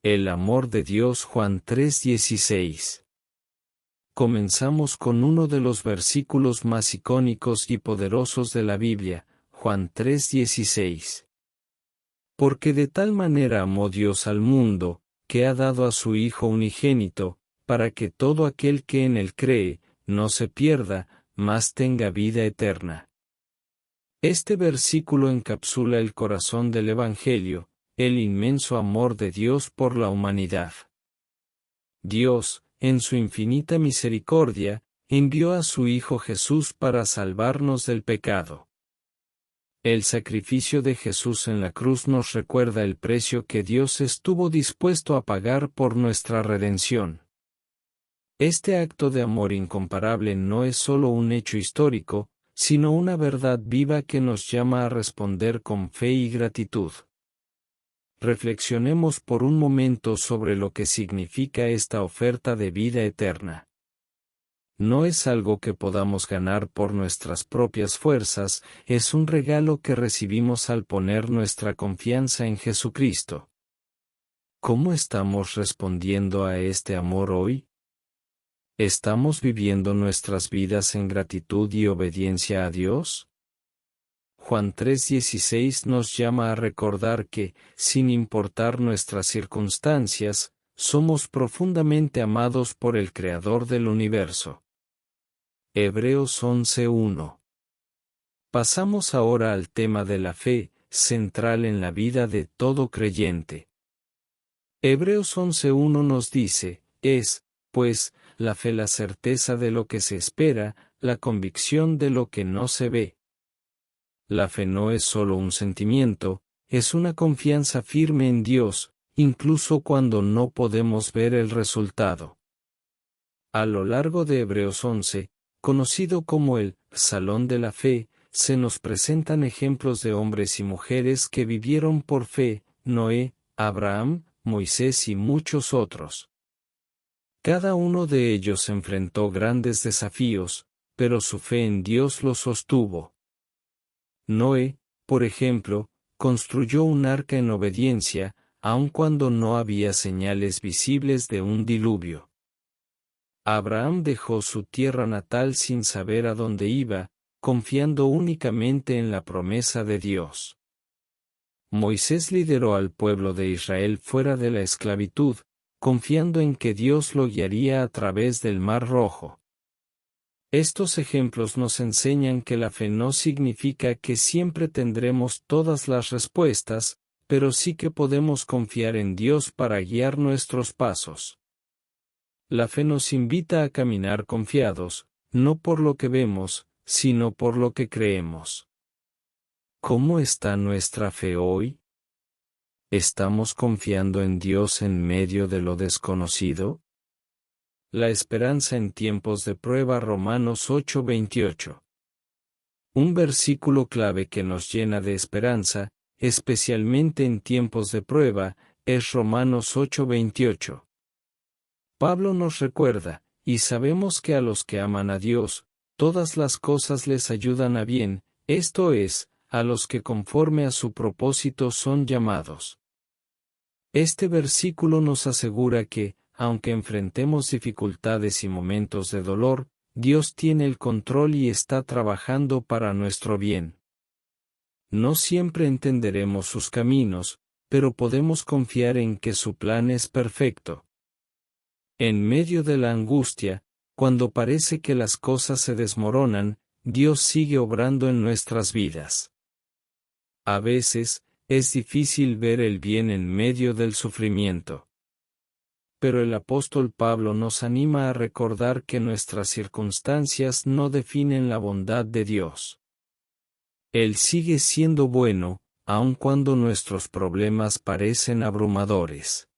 El amor de Dios. Juan 3:16. Comenzamos con uno de los versículos más icónicos y poderosos de la Biblia, Juan 3:16. Porque de tal manera amó Dios al mundo, que ha dado a su Hijo unigénito, para que todo aquel que en él cree, no se pierda, mas tenga vida eterna. Este versículo encapsula el corazón del Evangelio, el inmenso amor de Dios por la humanidad. Dios, en su infinita misericordia, envió a su Hijo Jesús para salvarnos del pecado. El sacrificio de Jesús en la cruz nos recuerda el precio que Dios estuvo dispuesto a pagar por nuestra redención. Este acto de amor incomparable no es solo un hecho histórico, sino una verdad viva que nos llama a responder con fe y gratitud. Reflexionemos por un momento sobre lo que significa esta oferta de vida eterna. No es algo que podamos ganar por nuestras propias fuerzas, es un regalo que recibimos al poner nuestra confianza en Jesucristo. ¿Cómo estamos respondiendo a este amor hoy? ¿Estamos viviendo nuestras vidas en gratitud y obediencia a Dios? Juan 3:16 nos llama a recordar que, sin importar nuestras circunstancias, somos profundamente amados por el Creador del universo. Hebreos 11:1. Pasamos ahora al tema de la fe, central en la vida de todo creyente. Hebreos 11:1 nos dice, pues, la fe la certeza de lo que se espera, la convicción de lo que no se ve. La fe no es solo un sentimiento, es una confianza firme en Dios, incluso cuando no podemos ver el resultado. A lo largo de Hebreos 11, conocido como el Salón de la Fe, se nos presentan ejemplos de hombres y mujeres que vivieron por fe, Noé, Abraham, Moisés y muchos otros. Cada uno de ellos enfrentó grandes desafíos, pero su fe en Dios los sostuvo. Noé, por ejemplo, construyó un arca en obediencia, aun cuando no había señales visibles de un diluvio. Abraham dejó su tierra natal sin saber a dónde iba, confiando únicamente en la promesa de Dios. Moisés lideró al pueblo de Israel fuera de la esclavitud, confiando en que Dios lo guiaría a través del Mar Rojo. Estos ejemplos nos enseñan que la fe no significa que siempre tendremos todas las respuestas, pero sí que podemos confiar en Dios para guiar nuestros pasos. La fe nos invita a caminar confiados, no por lo que vemos, sino por lo que creemos. ¿Cómo está nuestra fe hoy? ¿Estamos confiando en Dios en medio de lo desconocido? La esperanza en tiempos de prueba. Romanos 8:28. Un versículo clave que nos llena de esperanza, especialmente en tiempos de prueba, es Romanos 8:28. Pablo nos recuerda, y sabemos que a los que aman a Dios, todas las cosas les ayudan a bien, esto es, a los que conforme a su propósito son llamados. Este versículo nos asegura que, aunque enfrentemos dificultades y momentos de dolor, Dios tiene el control y está trabajando para nuestro bien. No siempre entenderemos sus caminos, pero podemos confiar en que su plan es perfecto. En medio de la angustia, cuando parece que las cosas se desmoronan, Dios sigue obrando en nuestras vidas. A veces, es difícil ver el bien en medio del sufrimiento. Pero el apóstol Pablo nos anima a recordar que nuestras circunstancias no definen la bondad de Dios. Él sigue siendo bueno, aun cuando nuestros problemas parecen abrumadores.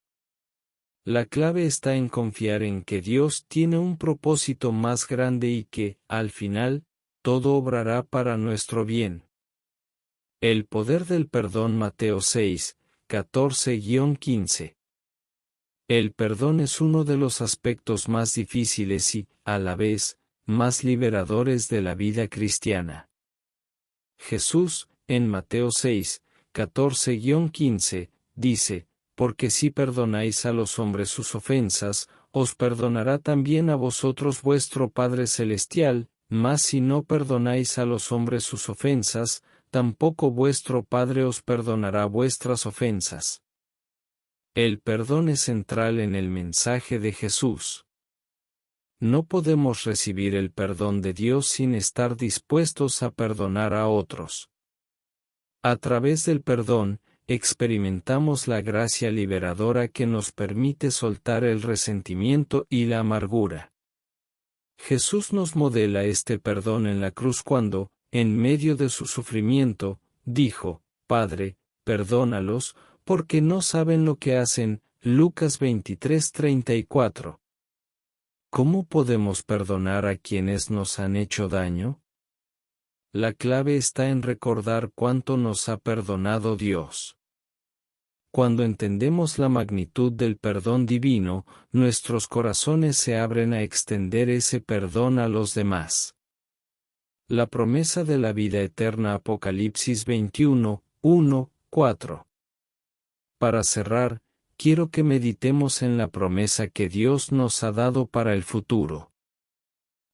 La clave está en confiar en que Dios tiene un propósito más grande y que, al final, todo obrará para nuestro bien. El poder del perdón. Mateo 6, 14-15. El perdón es uno de los aspectos más difíciles y, a la vez, más liberadores de la vida cristiana. Jesús, en Mateo 6, 14-15, dice, porque si perdonáis a los hombres sus ofensas, os perdonará también a vosotros vuestro Padre Celestial, mas si no perdonáis a los hombres sus ofensas, tampoco vuestro Padre os perdonará vuestras ofensas. El perdón es central en el mensaje de Jesús. No podemos recibir el perdón de Dios sin estar dispuestos a perdonar a otros. A través del perdón, experimentamos la gracia liberadora que nos permite soltar el resentimiento y la amargura. Jesús nos modela este perdón en la cruz cuando, en medio de su sufrimiento, dijo, Padre, perdónalos, porque no saben lo que hacen. Lucas 23:34. ¿Cómo podemos perdonar a quienes nos han hecho daño? La clave está en recordar cuánto nos ha perdonado Dios. Cuando entendemos la magnitud del perdón divino, nuestros corazones se abren a extender ese perdón a los demás. La promesa de la vida eterna. Apocalipsis 21:1-4. Para cerrar, quiero que meditemos en la promesa que Dios nos ha dado para el futuro.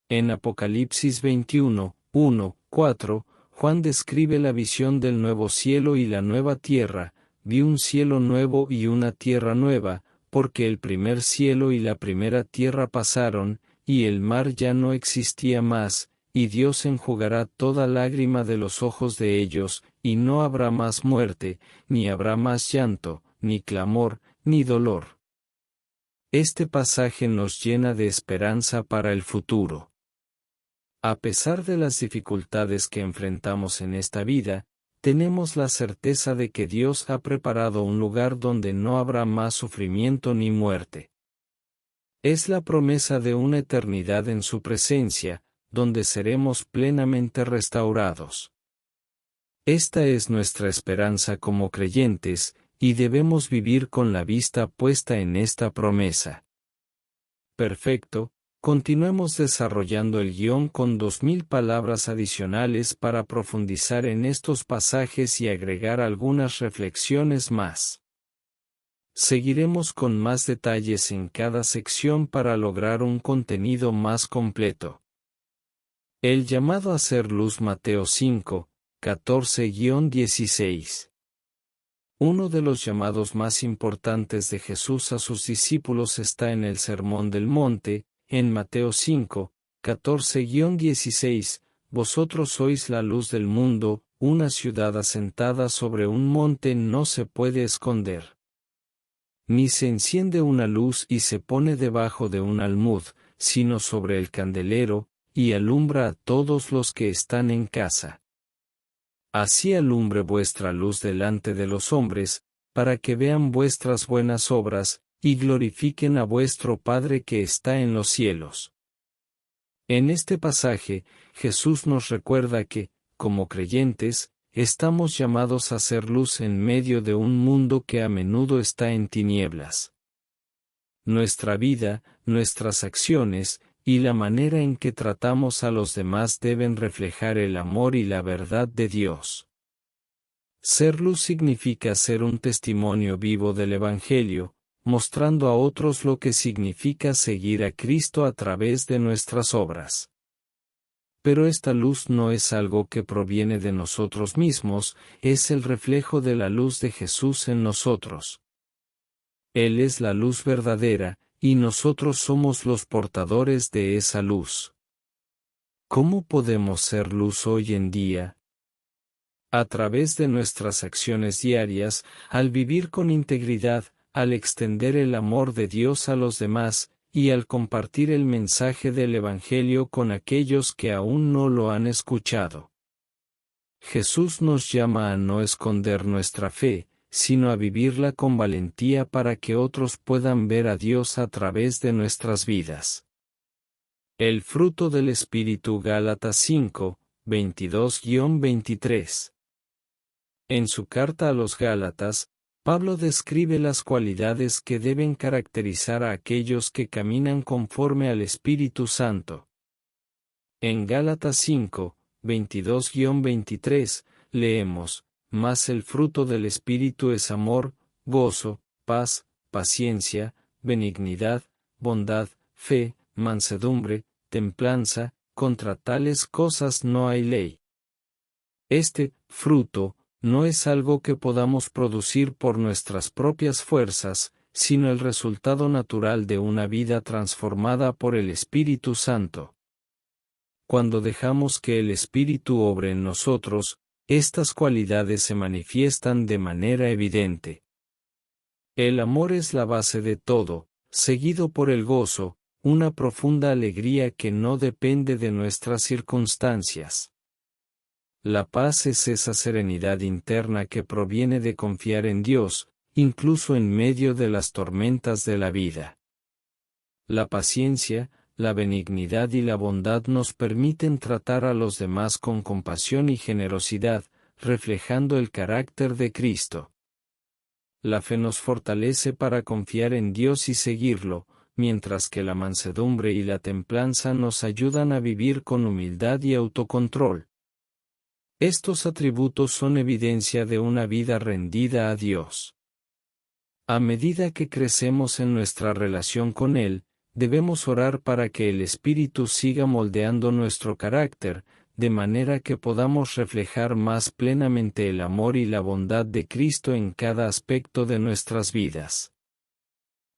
En Apocalipsis 21:1-4, Juan describe la visión del nuevo cielo y la nueva tierra. Vi un cielo nuevo y una tierra nueva, porque el primer cielo y la primera tierra pasaron, y el mar ya no existía más, y Dios enjugará toda lágrima de los ojos de ellos, y no habrá más muerte, ni habrá más llanto, ni clamor, ni dolor. Este pasaje nos llena de esperanza para el futuro. A pesar de las dificultades que enfrentamos en esta vida, tenemos la certeza de que Dios ha preparado un lugar donde no habrá más sufrimiento ni muerte. Es la promesa de una eternidad en su presencia, donde seremos plenamente restaurados. Esta es nuestra esperanza como creyentes, y debemos vivir con la vista puesta en esta promesa. Perfecto, continuemos desarrollando el guión con 2000 palabras adicionales para profundizar en estos pasajes y agregar algunas reflexiones más. Seguiremos con más detalles en cada sección para lograr un contenido más completo. El llamado a ser luz. Mateo 5:14-16. Uno de los llamados más importantes de Jesús a sus discípulos está en el Sermón del Monte, en Mateo 5:14-16, vosotros sois la luz del mundo, una ciudad asentada sobre un monte no se puede esconder. Ni se enciende una luz y se pone debajo de un almud, sino sobre el candelero, y alumbra a todos los que están en casa. Así alumbre vuestra luz delante de los hombres, para que vean vuestras buenas obras, y glorifiquen a vuestro Padre que está en los cielos. En este pasaje, Jesús nos recuerda que, como creyentes, estamos llamados a ser luz en medio de un mundo que a menudo está en tinieblas. Nuestra vida, nuestras acciones, y la manera en que tratamos a los demás deben reflejar el amor y la verdad de Dios. Ser luz significa ser un testimonio vivo del Evangelio, mostrando a otros lo que significa seguir a Cristo a través de nuestras obras. Pero esta luz no es algo que proviene de nosotros mismos, es el reflejo de la luz de Jesús en nosotros. Él es la luz verdadera, y nosotros somos los portadores de esa luz. ¿Cómo podemos ser luz hoy en día? A través de nuestras acciones diarias, al vivir con integridad, al extender el amor de Dios a los demás, y al compartir el mensaje del Evangelio con aquellos que aún no lo han escuchado. Jesús nos llama a no esconder nuestra fe, sino a vivirla con valentía para que otros puedan ver a Dios a través de nuestras vidas. El fruto del Espíritu. Gálatas 5:22-23. En su carta a los Gálatas, Pablo describe las cualidades que deben caracterizar a aquellos que caminan conforme al Espíritu Santo. En Gálatas 5:22-23, leemos, mas el fruto del Espíritu es amor, gozo, paz, paciencia, benignidad, bondad, fe, mansedumbre, templanza, contra tales cosas no hay ley. Este fruto no es algo que podamos producir por nuestras propias fuerzas, sino el resultado natural de una vida transformada por el Espíritu Santo. Cuando dejamos que el Espíritu obre en nosotros, estas cualidades se manifiestan de manera evidente. El amor es la base de todo, seguido por el gozo, una profunda alegría que no depende de nuestras circunstancias. La paz es esa serenidad interna que proviene de confiar en Dios, incluso en medio de las tormentas de la vida. La paciencia, la benignidad y la bondad nos permiten tratar a los demás con compasión y generosidad, reflejando el carácter de Cristo. La fe nos fortalece para confiar en Dios y seguirlo, mientras que la mansedumbre y la templanza nos ayudan a vivir con humildad y autocontrol. Estos atributos son evidencia de una vida rendida a Dios. A medida que crecemos en nuestra relación con Él, debemos orar para que el Espíritu siga moldeando nuestro carácter, de manera que podamos reflejar más plenamente el amor y la bondad de Cristo en cada aspecto de nuestras vidas.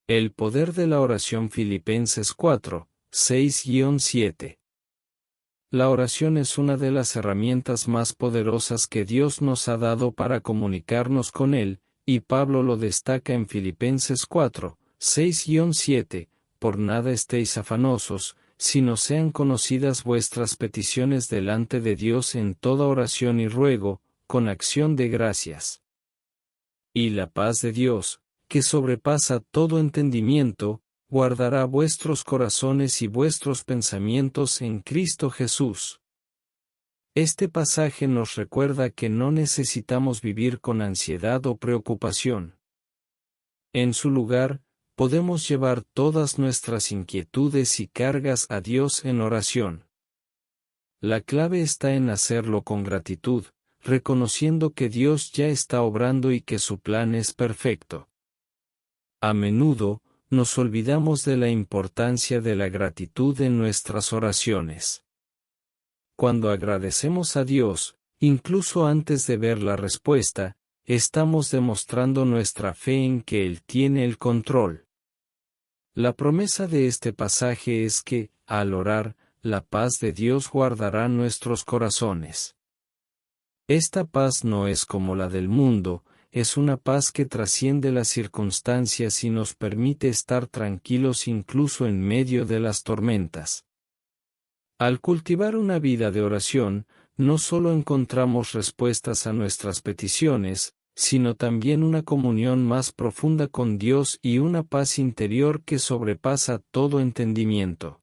El poder de la oración. Filipenses 4, 6-7. La oración es una de las herramientas más poderosas que Dios nos ha dado para comunicarnos con Él, y Pablo lo destaca en Filipenses 4, 6-7, por nada estéis afanosos, sino sean conocidas vuestras peticiones delante de Dios en toda oración y ruego, con acción de gracias. Y la paz de Dios, que sobrepasa todo entendimiento, guardará vuestros corazones y vuestros pensamientos en Cristo Jesús. Este pasaje nos recuerda que no necesitamos vivir con ansiedad o preocupación. En su lugar, podemos llevar todas nuestras inquietudes y cargas a Dios en oración. La clave está en hacerlo con gratitud, reconociendo que Dios ya está obrando y que su plan es perfecto. A menudo, nos olvidamos de la importancia de la gratitud en nuestras oraciones. Cuando agradecemos a Dios, incluso antes de ver la respuesta, estamos demostrando nuestra fe en que Él tiene el control. La promesa de este pasaje es que, al orar, la paz de Dios guardará nuestros corazones. Esta paz no es como la del mundo, es una paz que trasciende las circunstancias y nos permite estar tranquilos incluso en medio de las tormentas. Al cultivar una vida de oración, no solo encontramos respuestas a nuestras peticiones, sino también una comunión más profunda con Dios y una paz interior que sobrepasa todo entendimiento.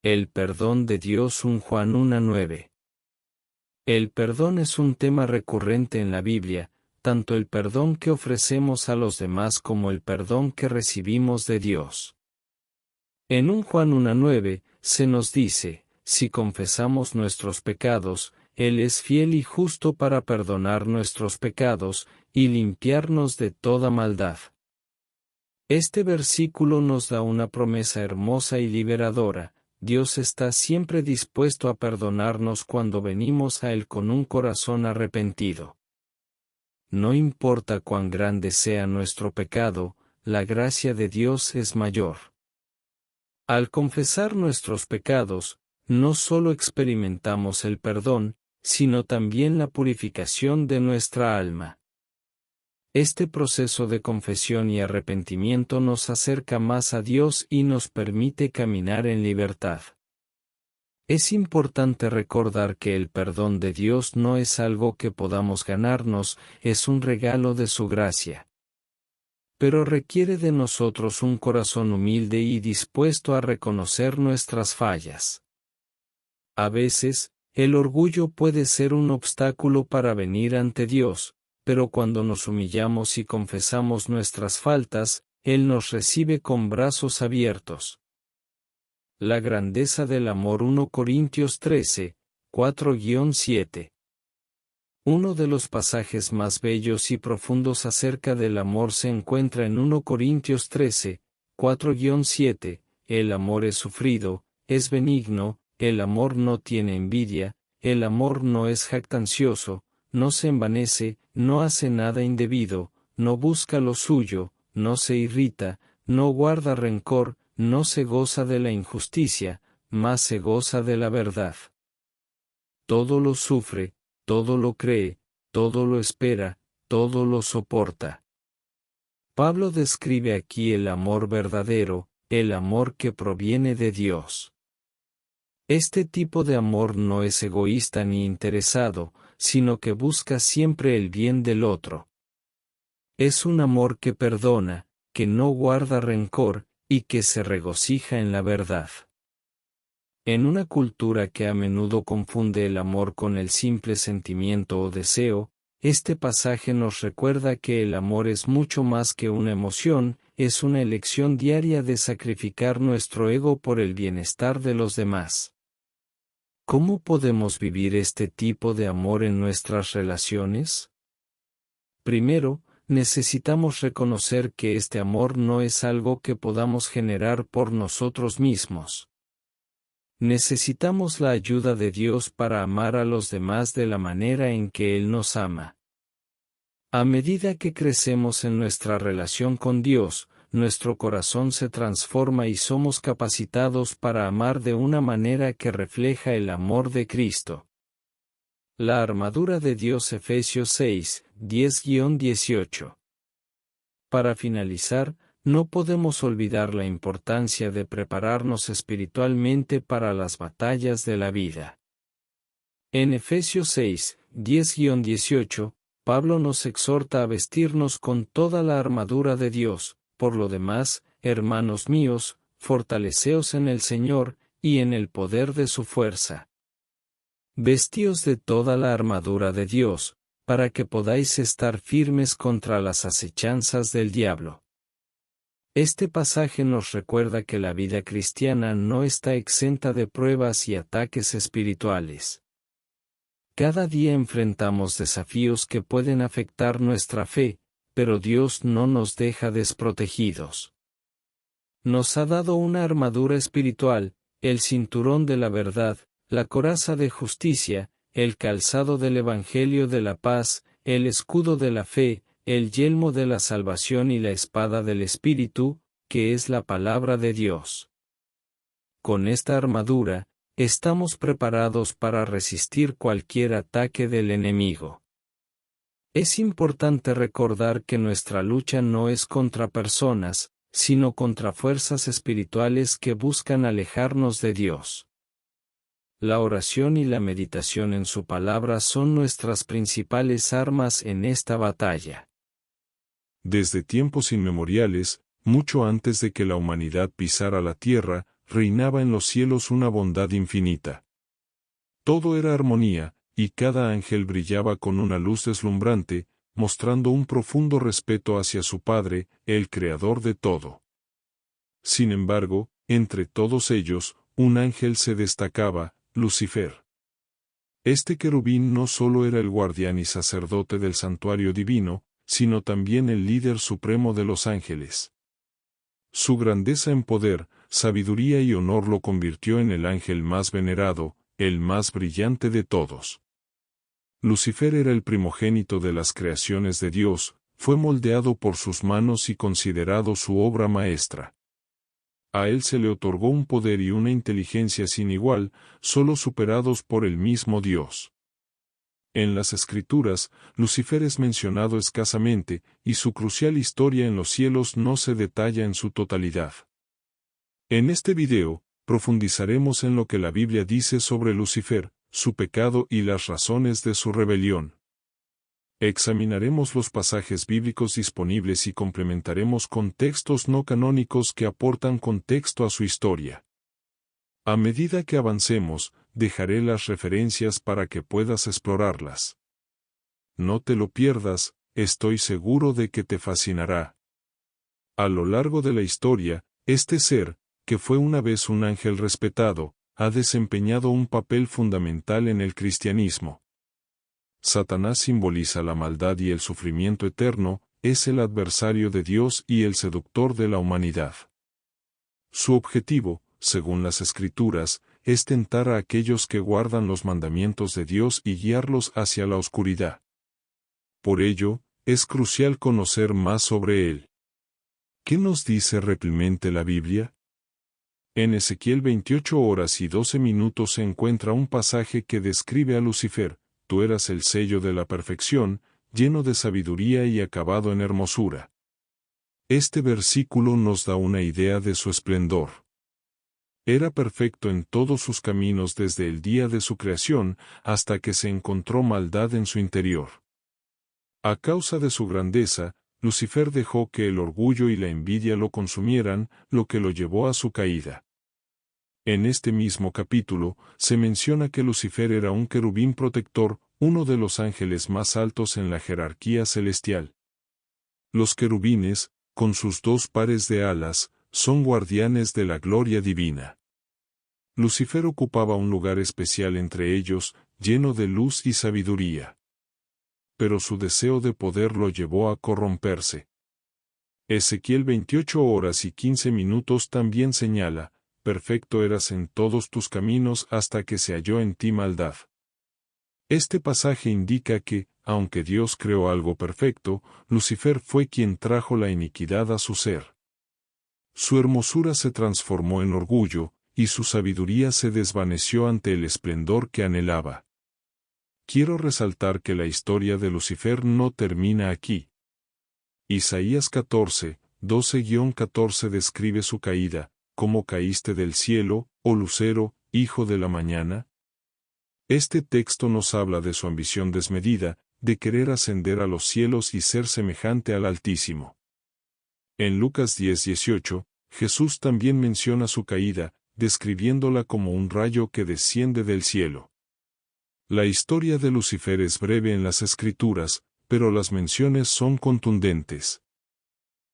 El perdón de Dios. Juan 1:9. El perdón es un tema recurrente en la Biblia, tanto el perdón que ofrecemos a los demás como el perdón que recibimos de Dios. En Juan 1:9, se nos dice, si confesamos nuestros pecados, Él es fiel y justo para perdonar nuestros pecados, y limpiarnos de toda maldad. Este versículo nos da una promesa hermosa y liberadora. Dios está siempre dispuesto a perdonarnos cuando venimos a Él con un corazón arrepentido. No importa cuán grande sea nuestro pecado, la gracia de Dios es mayor. Al confesar nuestros pecados, no solo experimentamos el perdón, sino también la purificación de nuestra alma. Este proceso de confesión y arrepentimiento nos acerca más a Dios y nos permite caminar en libertad. Es importante recordar que el perdón de Dios no es algo que podamos ganarnos, es un regalo de su gracia. Pero requiere de nosotros un corazón humilde y dispuesto a reconocer nuestras fallas. A veces, el orgullo puede ser un obstáculo para venir ante Dios, pero cuando nos humillamos y confesamos nuestras faltas, Él nos recibe con brazos abiertos. La grandeza del amor. 1 Corintios 13, 4-7. Uno de los pasajes más bellos y profundos acerca del amor se encuentra en 1 Corintios 13, 4-7, el amor es sufrido, es benigno, el amor no tiene envidia, el amor no es jactancioso, no se envanece, no hace nada indebido, no busca lo suyo, no se irrita, no guarda rencor, no se goza de la injusticia, mas se goza de la verdad. Todo lo sufre, todo lo cree, todo lo espera, todo lo soporta. Pablo describe aquí el amor verdadero, el amor que proviene de Dios. Este tipo de amor no es egoísta ni interesado, sino que busca siempre el bien del otro. Es un amor que perdona, que no guarda rencor, y que se regocija en la verdad. En una cultura que a menudo confunde el amor con el simple sentimiento o deseo, este pasaje nos recuerda que el amor es mucho más que una emoción, es una elección diaria de sacrificar nuestro ego por el bienestar de los demás. ¿Cómo podemos vivir este tipo de amor en nuestras relaciones? Primero, necesitamos reconocer que este amor no es algo que podamos generar por nosotros mismos. Necesitamos la ayuda de Dios para amar a los demás de la manera en que Él nos ama. A medida que crecemos en nuestra relación con Dios, nuestro corazón se transforma y somos capacitados para amar de una manera que refleja el amor de Cristo. La armadura de Dios Efesios 6, 10-18. Para finalizar, no podemos olvidar la importancia de prepararnos espiritualmente para las batallas de la vida. En Efesios 6, 10-18, Pablo nos exhorta a vestirnos con toda la armadura de Dios. Por lo demás, hermanos míos, fortaleceos en el Señor, y en el poder de su fuerza. Vestíos de toda la armadura de Dios, para que podáis estar firmes contra las acechanzas del diablo. Este pasaje nos recuerda que la vida cristiana no está exenta de pruebas y ataques espirituales. Cada día enfrentamos desafíos que pueden afectar nuestra fe, pero Dios no nos deja desprotegidos. Nos ha dado una armadura espiritual, el cinturón de la verdad, la coraza de justicia, el calzado del Evangelio de la paz, el escudo de la fe, el yelmo de la salvación y la espada del Espíritu, que es la palabra de Dios. Con esta armadura, estamos preparados para resistir cualquier ataque del enemigo. Es importante recordar que nuestra lucha no es contra personas, sino contra fuerzas espirituales que buscan alejarnos de Dios. La oración y la meditación en su palabra son nuestras principales armas en esta batalla. Desde tiempos inmemoriales, mucho antes de que la humanidad pisara la tierra, reinaba en los cielos una bondad infinita. Todo era armonía, y cada ángel brillaba con una luz deslumbrante, mostrando un profundo respeto hacia su Padre, el Creador de todo. Sin embargo, entre todos ellos, un ángel se destacaba, Lucifer. Este querubín no solo era el guardián y sacerdote del santuario divino, sino también el líder supremo de los ángeles. Su grandeza en poder, sabiduría y honor lo convirtió en el ángel más venerado, el más brillante de todos. Lucifer era el primogénito de las creaciones de Dios, fue moldeado por sus manos y considerado su obra maestra. A él se le otorgó un poder y una inteligencia sin igual, solo superados por el mismo Dios. En las Escrituras, Lucifer es mencionado escasamente, y su crucial historia en los cielos no se detalla en su totalidad. En este video, profundizaremos en lo que la Biblia dice sobre Lucifer, su pecado y las razones de su rebelión. Examinaremos los pasajes bíblicos disponibles y complementaremos con textos no canónicos que aportan contexto a su historia. A medida que avancemos, dejaré las referencias para que puedas explorarlas. No te lo pierdas, estoy seguro de que te fascinará. A lo largo de la historia, este ser, que fue una vez un ángel respetado, ha desempeñado un papel fundamental en el cristianismo. Satanás simboliza la maldad y el sufrimiento eterno, es el adversario de Dios y el seductor de la humanidad. Su objetivo, según las Escrituras, es tentar a aquellos que guardan los mandamientos de Dios y guiarlos hacia la oscuridad. Por ello, es crucial conocer más sobre él. ¿Qué nos dice realmente la Biblia? En Ezequiel 28 horas y 12 minutos se encuentra un pasaje que describe a Lucifer: tú eras el sello de la perfección, lleno de sabiduría y acabado en hermosura. Este versículo nos da una idea de su esplendor. Era perfecto en todos sus caminos desde el día de su creación hasta que se encontró maldad en su interior. A causa de su grandeza, Lucifer dejó que el orgullo y la envidia lo consumieran, lo que lo llevó a su caída. En este mismo capítulo, se menciona que Lucifer era un querubín protector, uno de los ángeles más altos en la jerarquía celestial. Los querubines, con sus dos pares de alas, son guardianes de la gloria divina. Lucifer ocupaba un lugar especial entre ellos, lleno de luz y sabiduría. Pero su deseo de poder lo llevó a corromperse. Ezequiel 28 horas y 15 minutos también señala: perfecto eras en todos tus caminos hasta que se halló en ti maldad. Este pasaje indica que, aunque Dios creó algo perfecto, Lucifer fue quien trajo la iniquidad a su ser. Su hermosura se transformó en orgullo, y su sabiduría se desvaneció ante el esplendor que anhelaba. Quiero resaltar que la historia de Lucifer no termina aquí. Isaías 14, 12-14 describe su caída: ¿cómo caíste del cielo, oh lucero, hijo de la mañana? Este texto nos habla de su ambición desmedida, de querer ascender a los cielos y ser semejante al Altísimo. En Lucas 10:18, Jesús también menciona su caída, describiéndola como un rayo que desciende del cielo. La historia de Lucifer es breve en las Escrituras, pero las menciones son contundentes.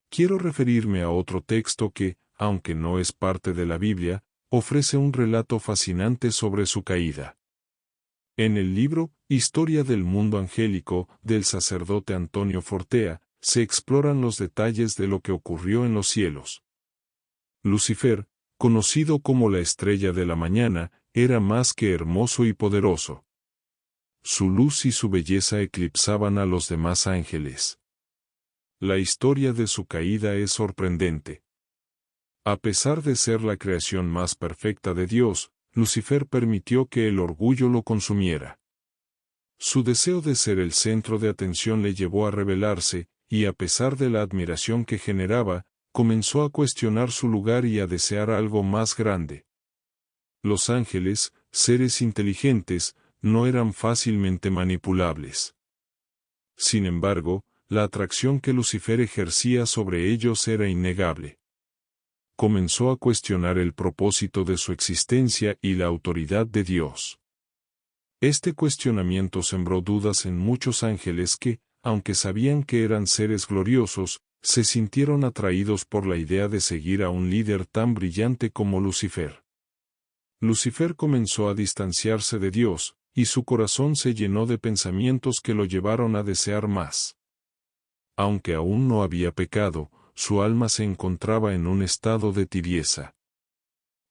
Quiero referirme a otro texto que, aunque no es parte de la Biblia, ofrece un relato fascinante sobre su caída. En el libro Historia del Mundo Angélico, del sacerdote Antonio Fortea, se exploran los detalles de lo que ocurrió en los cielos. Lucifer, conocido como la estrella de la mañana, era más que hermoso y poderoso. Su luz y su belleza eclipsaban a los demás ángeles. La historia de su caída es sorprendente. A pesar de ser la creación más perfecta de Dios, Lucifer permitió que el orgullo lo consumiera. Su deseo de ser el centro de atención le llevó a rebelarse, y a pesar de la admiración que generaba, comenzó a cuestionar su lugar y a desear algo más grande. Los ángeles, seres inteligentes, no eran fácilmente manipulables. Sin embargo, la atracción que Lucifer ejercía sobre ellos era innegable. Comenzó a cuestionar el propósito de su existencia y la autoridad de Dios. Este cuestionamiento sembró dudas en muchos ángeles que, aunque sabían que eran seres gloriosos, se sintieron atraídos por la idea de seguir a un líder tan brillante como Lucifer. Lucifer comenzó a distanciarse de Dios, y su corazón se llenó de pensamientos que lo llevaron a desear más. Aunque aún no había pecado, su alma se encontraba en un estado de tibieza.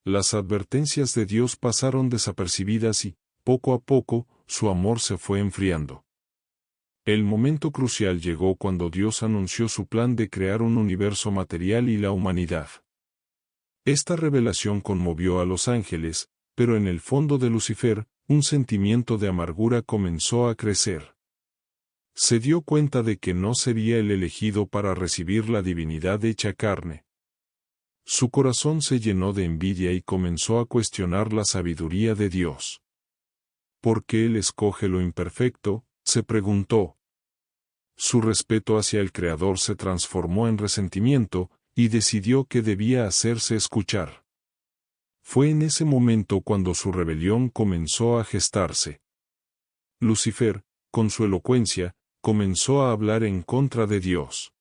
Las advertencias de Dios pasaron desapercibidas y, poco a poco, su amor se fue enfriando. El momento crucial llegó cuando Dios anunció su plan de crear un universo material y la humanidad. Esta revelación conmovió a los ángeles, pero en el fondo de Lucifer, un sentimiento de amargura comenzó a crecer. Se dio cuenta de que no sería el elegido para recibir la divinidad hecha carne. Su corazón se llenó de envidia y comenzó a cuestionar la sabiduría de Dios. ¿Por qué Él escoge lo imperfecto?, se preguntó. Su respeto hacia el Creador se transformó en resentimiento, y decidió que debía hacerse escuchar. Fue en ese momento cuando su rebelión comenzó a gestarse. Lucifer, con su elocuencia, comenzó a hablar en contra de Dios.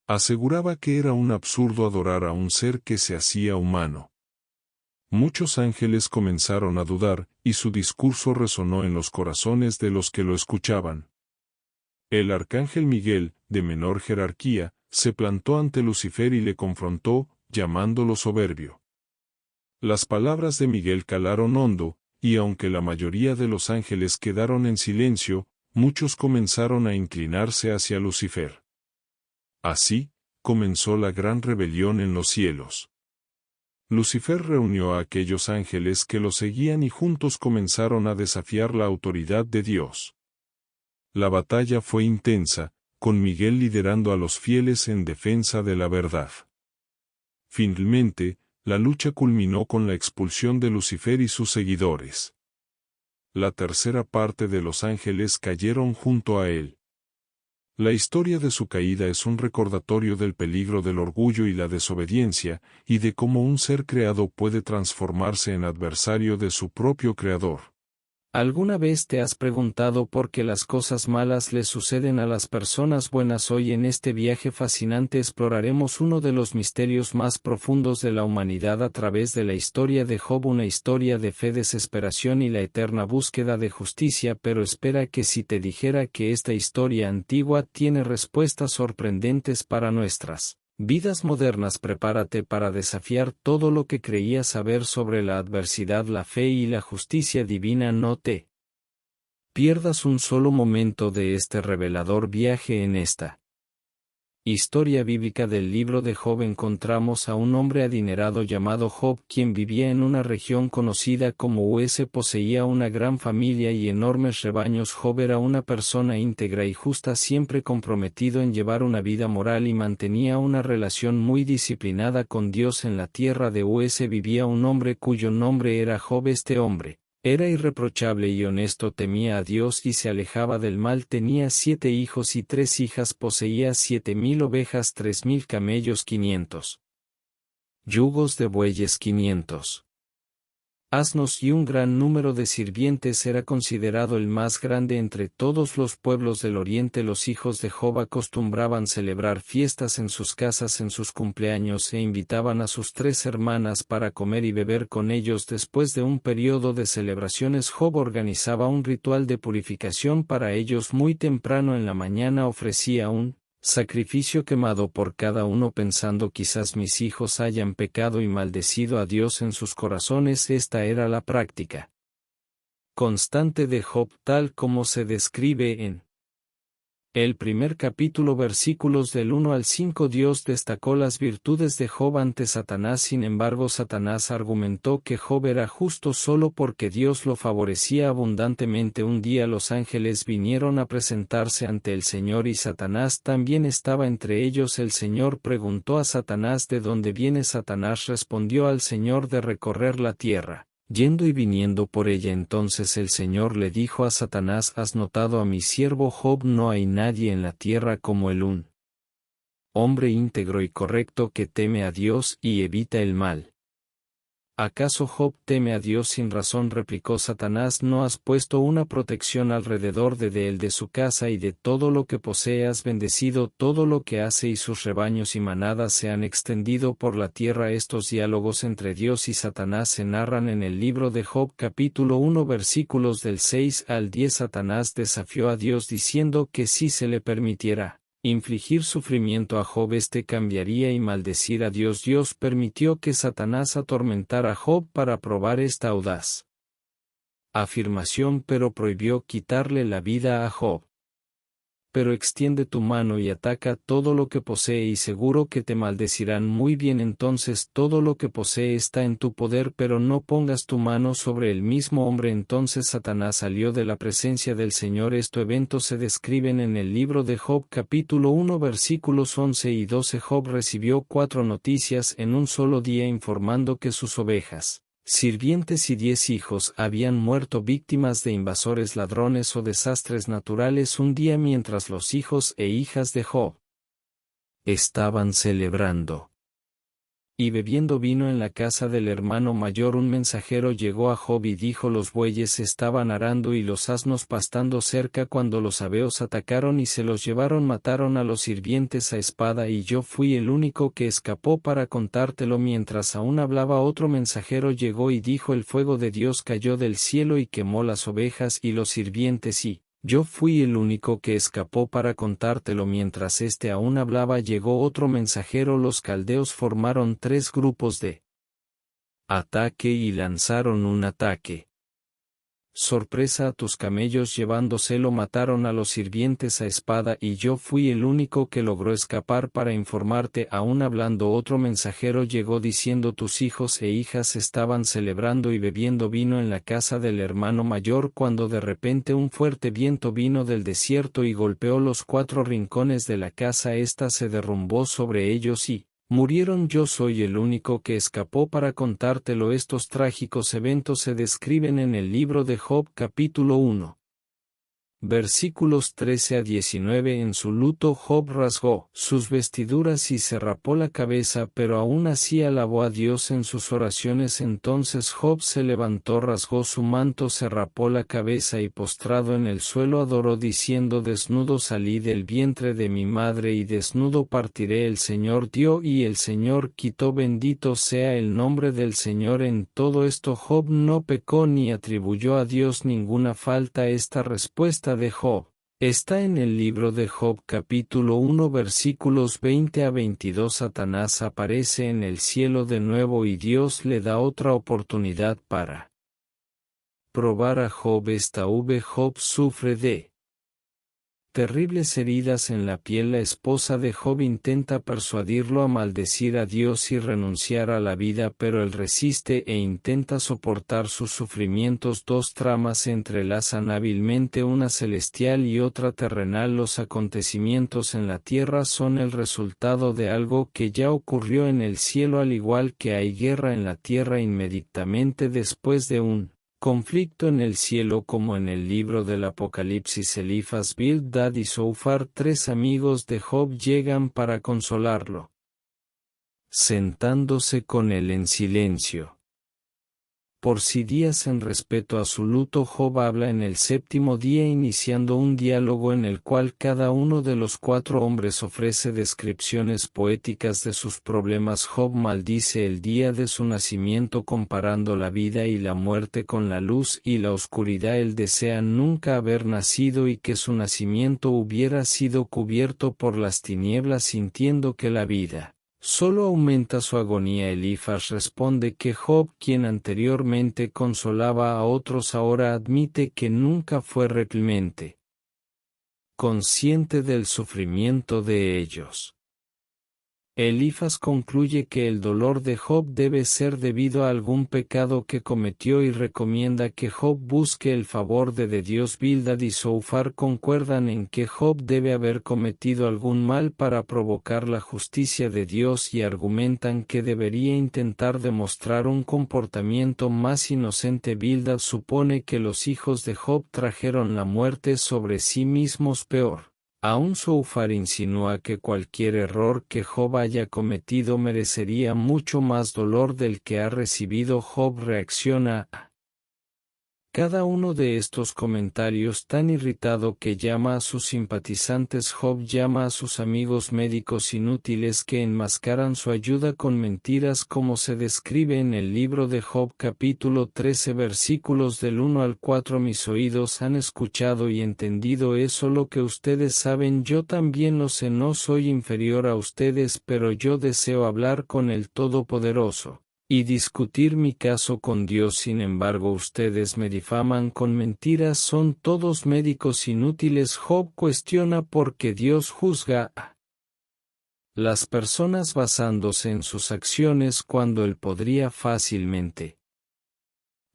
Aseguraba que era un absurdo adorar a un ser que se hacía humano. Muchos ángeles comenzaron a dudar, y su discurso resonó en los corazones de los que lo escuchaban. El arcángel Miguel, de menor jerarquía, se plantó ante Lucifer y le confrontó, llamándolo soberbio. Las palabras de Miguel calaron hondo, y aunque la mayoría de los ángeles quedaron en silencio, muchos comenzaron a inclinarse hacia Lucifer. Así, comenzó la gran rebelión en los cielos. Lucifer reunió a aquellos ángeles que lo seguían y juntos comenzaron a desafiar la autoridad de Dios. La batalla fue intensa, con Miguel liderando a los fieles en defensa de la verdad. Finalmente, la lucha culminó con la expulsión de Lucifer y sus seguidores. La tercera parte de los ángeles cayeron junto a él. La historia de su caída es un recordatorio del peligro del orgullo y la desobediencia, y de cómo un ser creado puede transformarse en adversario de su propio creador. ¿Alguna vez te has preguntado por qué las cosas malas le suceden a las personas buenas? Hoy en este viaje fascinante exploraremos uno de los misterios más profundos de la humanidad a través de la historia de Job, una historia de fe, desesperación y la eterna búsqueda de justicia. Pero espera, que si te dijera que esta historia antigua tiene respuestas sorprendentes para nuestras vidas modernas, prepárate para desafiar todo lo que creías saber sobre la adversidad, la fe y la justicia divina. No te pierdas un solo momento de este revelador viaje. En esta historia bíblica del libro de Job encontramos a un hombre adinerado llamado Job, quien vivía en una región conocida como Uz. Poseía una gran familia y enormes rebaños. Job era una persona íntegra y justa, siempre comprometido en llevar una vida moral, y mantenía una relación muy disciplinada con Dios. En la tierra de Uz vivía un hombre cuyo nombre era Job. Este hombre era irreprochable y honesto, temía a Dios y se alejaba del mal. Tenía 7 hijos y 3 hijas, poseía 7,000 ovejas, 3,000 camellos, 500 yugos de bueyes, 500 asnos y un gran número de sirvientes. Era considerado el más grande entre todos los pueblos del oriente. Los hijos de Job acostumbraban celebrar fiestas en sus casas en sus cumpleaños e invitaban a sus 3 hermanas para comer y beber con ellos. Después de un periodo de celebraciones, Job organizaba un ritual de purificación para ellos. Muy temprano en la mañana ofrecía un sacrificio quemado por cada uno, pensando: quizás mis hijos hayan pecado y maldecido a Dios en sus corazones. Esta era la práctica constante de Job, tal como se describe en el primer capítulo, versículos del 1 al 5. Dios destacó las virtudes de Job ante Satanás. Sin embargo, Satanás argumentó que Job era justo solo porque Dios lo favorecía abundantemente. Un día los ángeles vinieron a presentarse ante el Señor y Satanás también estaba entre ellos. El Señor preguntó a Satanás: ¿de dónde vienes? Satanás respondió al Señor: de recorrer la tierra, yendo y viniendo por ella. Entonces el Señor le dijo a Satanás: ¿has notado a mi siervo Job? No hay nadie en la tierra como él, un hombre íntegro y correcto que teme a Dios y evita el mal. ¿Acaso Job teme a Dios sin razón?, replicó Satanás. ¿No has puesto una protección alrededor de él, de su casa y de todo lo que posee? Has bendecido todo lo que hace y sus rebaños y manadas se han extendido por la tierra. Estos diálogos entre Dios y Satanás se narran en el libro de Job capítulo 1 versículos del 6 al 10. Satanás desafió a Dios diciendo que si se le permitiera infligir sufrimiento a Job, este cambiaría y maldecir a Dios. Dios permitió que Satanás atormentara a Job para probar esta audaz afirmación, pero prohibió quitarle la vida a Job. Pero extiende tu mano y ataca todo lo que posee y seguro que te maldecirán. Muy bien, entonces todo lo que posee está en tu poder, pero no pongas tu mano sobre el mismo hombre. Entonces Satanás salió de la presencia del Señor. Estos eventos se describen en el libro de Job capítulo 1 versículos 11 y 12. Job recibió 4 noticias en un solo día informando que sus ovejas, sirvientes y 10 hijos habían muerto víctimas de invasores, ladrones o desastres naturales. Un día, mientras los hijos e hijas de Job estaban celebrando y bebiendo vino en la casa del hermano mayor. Un mensajero llegó a Job y dijo: los bueyes estaban arando y los asnos pastando cerca cuando los sabeos atacaron y se los llevaron. Mataron a los sirvientes a espada y yo fui el único que escapó para contártelo. Mientras aún hablaba, otro mensajero llegó y dijo: el fuego de Dios cayó del cielo y quemó las ovejas y los sirvientes, y yo fui el único que escapó para contártelo. Mientras éste aún hablaba, llegó otro mensajero. Los caldeos formaron 3 grupos de ataque y lanzaron un ataque sorpresa a tus camellos, llevándoselo. Mataron a los sirvientes a espada y yo fui el único que logró escapar para informarte. Aún hablando, otro mensajero llegó diciendo: tus hijos e hijas estaban celebrando y bebiendo vino en la casa del hermano mayor cuando de repente un fuerte viento vino del desierto y golpeó los 4 rincones de la casa. Esta se derrumbó sobre ellos y murieron. Yo soy el único que escapó para contártelo. Estos trágicos eventos se describen en el libro de Job capítulo 1. Versículos 13 a 19. En su luto Job rasgó sus vestiduras y se rapó la cabeza, pero aún así alabó a Dios en sus oraciones. Entonces Job se levantó, rasgó su manto, se rapó la cabeza y postrado en el suelo adoró, diciendo: desnudo salí del vientre de mi madre y desnudo partiré. El Señor dio y el Señor quitó, bendito sea el nombre del Señor. En todo esto Job no pecó ni atribuyó a Dios ninguna falta. Esta respuesta de Job está en el libro de Job capítulo 1 versículos 20 a 22. Satanás aparece en el cielo de nuevo y Dios le da otra oportunidad para probar a Job. Job sufre de terribles heridas en la piel. La esposa de Job intenta persuadirlo a maldecir a Dios y renunciar a la vida, pero él resiste e intenta soportar sus sufrimientos. 2 tramas se entrelazan hábilmente, una celestial y otra terrenal. Los acontecimientos en la tierra son el resultado de algo que ya ocurrió en el cielo. Al igual que hay guerra en la tierra inmediatamente después de un conflicto en el cielo, como en el libro del Apocalipsis, Elifaz, Bildad y Zophar, 3 amigos de Job, llegan para consolarlo, sentándose con él en silencio por si días. En respeto a su luto, Job habla en el 7º día, iniciando un diálogo en el cual cada uno de los 4 hombres ofrece descripciones poéticas de sus problemas. Job maldice el día de su nacimiento, comparando la vida y la muerte con la luz y la oscuridad. Él desea nunca haber nacido y que su nacimiento hubiera sido cubierto por las tinieblas, sintiendo que la vida solo aumenta su agonía. Elifaz responde que Job, quien anteriormente consolaba a otros, ahora admite que nunca fue realmente consciente del sufrimiento de ellos. Elifaz concluye que el dolor de Job debe ser debido a algún pecado que cometió y recomienda que Job busque el favor de Dios. Bildad y Zophar concuerdan en que Job debe haber cometido algún mal para provocar la justicia de Dios y argumentan que debería intentar demostrar un comportamiento más inocente. Bildad supone que los hijos de Job trajeron la muerte sobre sí mismos. Peor aún, Zophar insinúa que cualquier error que Job haya cometido merecería mucho más dolor del que ha recibido. Job reacciona a cada uno de estos comentarios tan irritado que llama a sus simpatizantes. Job llama a sus amigos médicos inútiles que enmascaran su ayuda con mentiras, como se describe en el libro de Job capítulo 13 versículos del 1 al 4. Mis oídos han escuchado y entendido eso lo que ustedes saben, yo también lo sé. No soy inferior a ustedes, pero yo deseo hablar con el Todopoderoso y discutir mi caso con Dios. Sin embargo, ustedes me difaman con mentiras. Son todos médicos inútiles. Job cuestiona por qué Dios juzga a las personas basándose en sus acciones cuando él podría fácilmente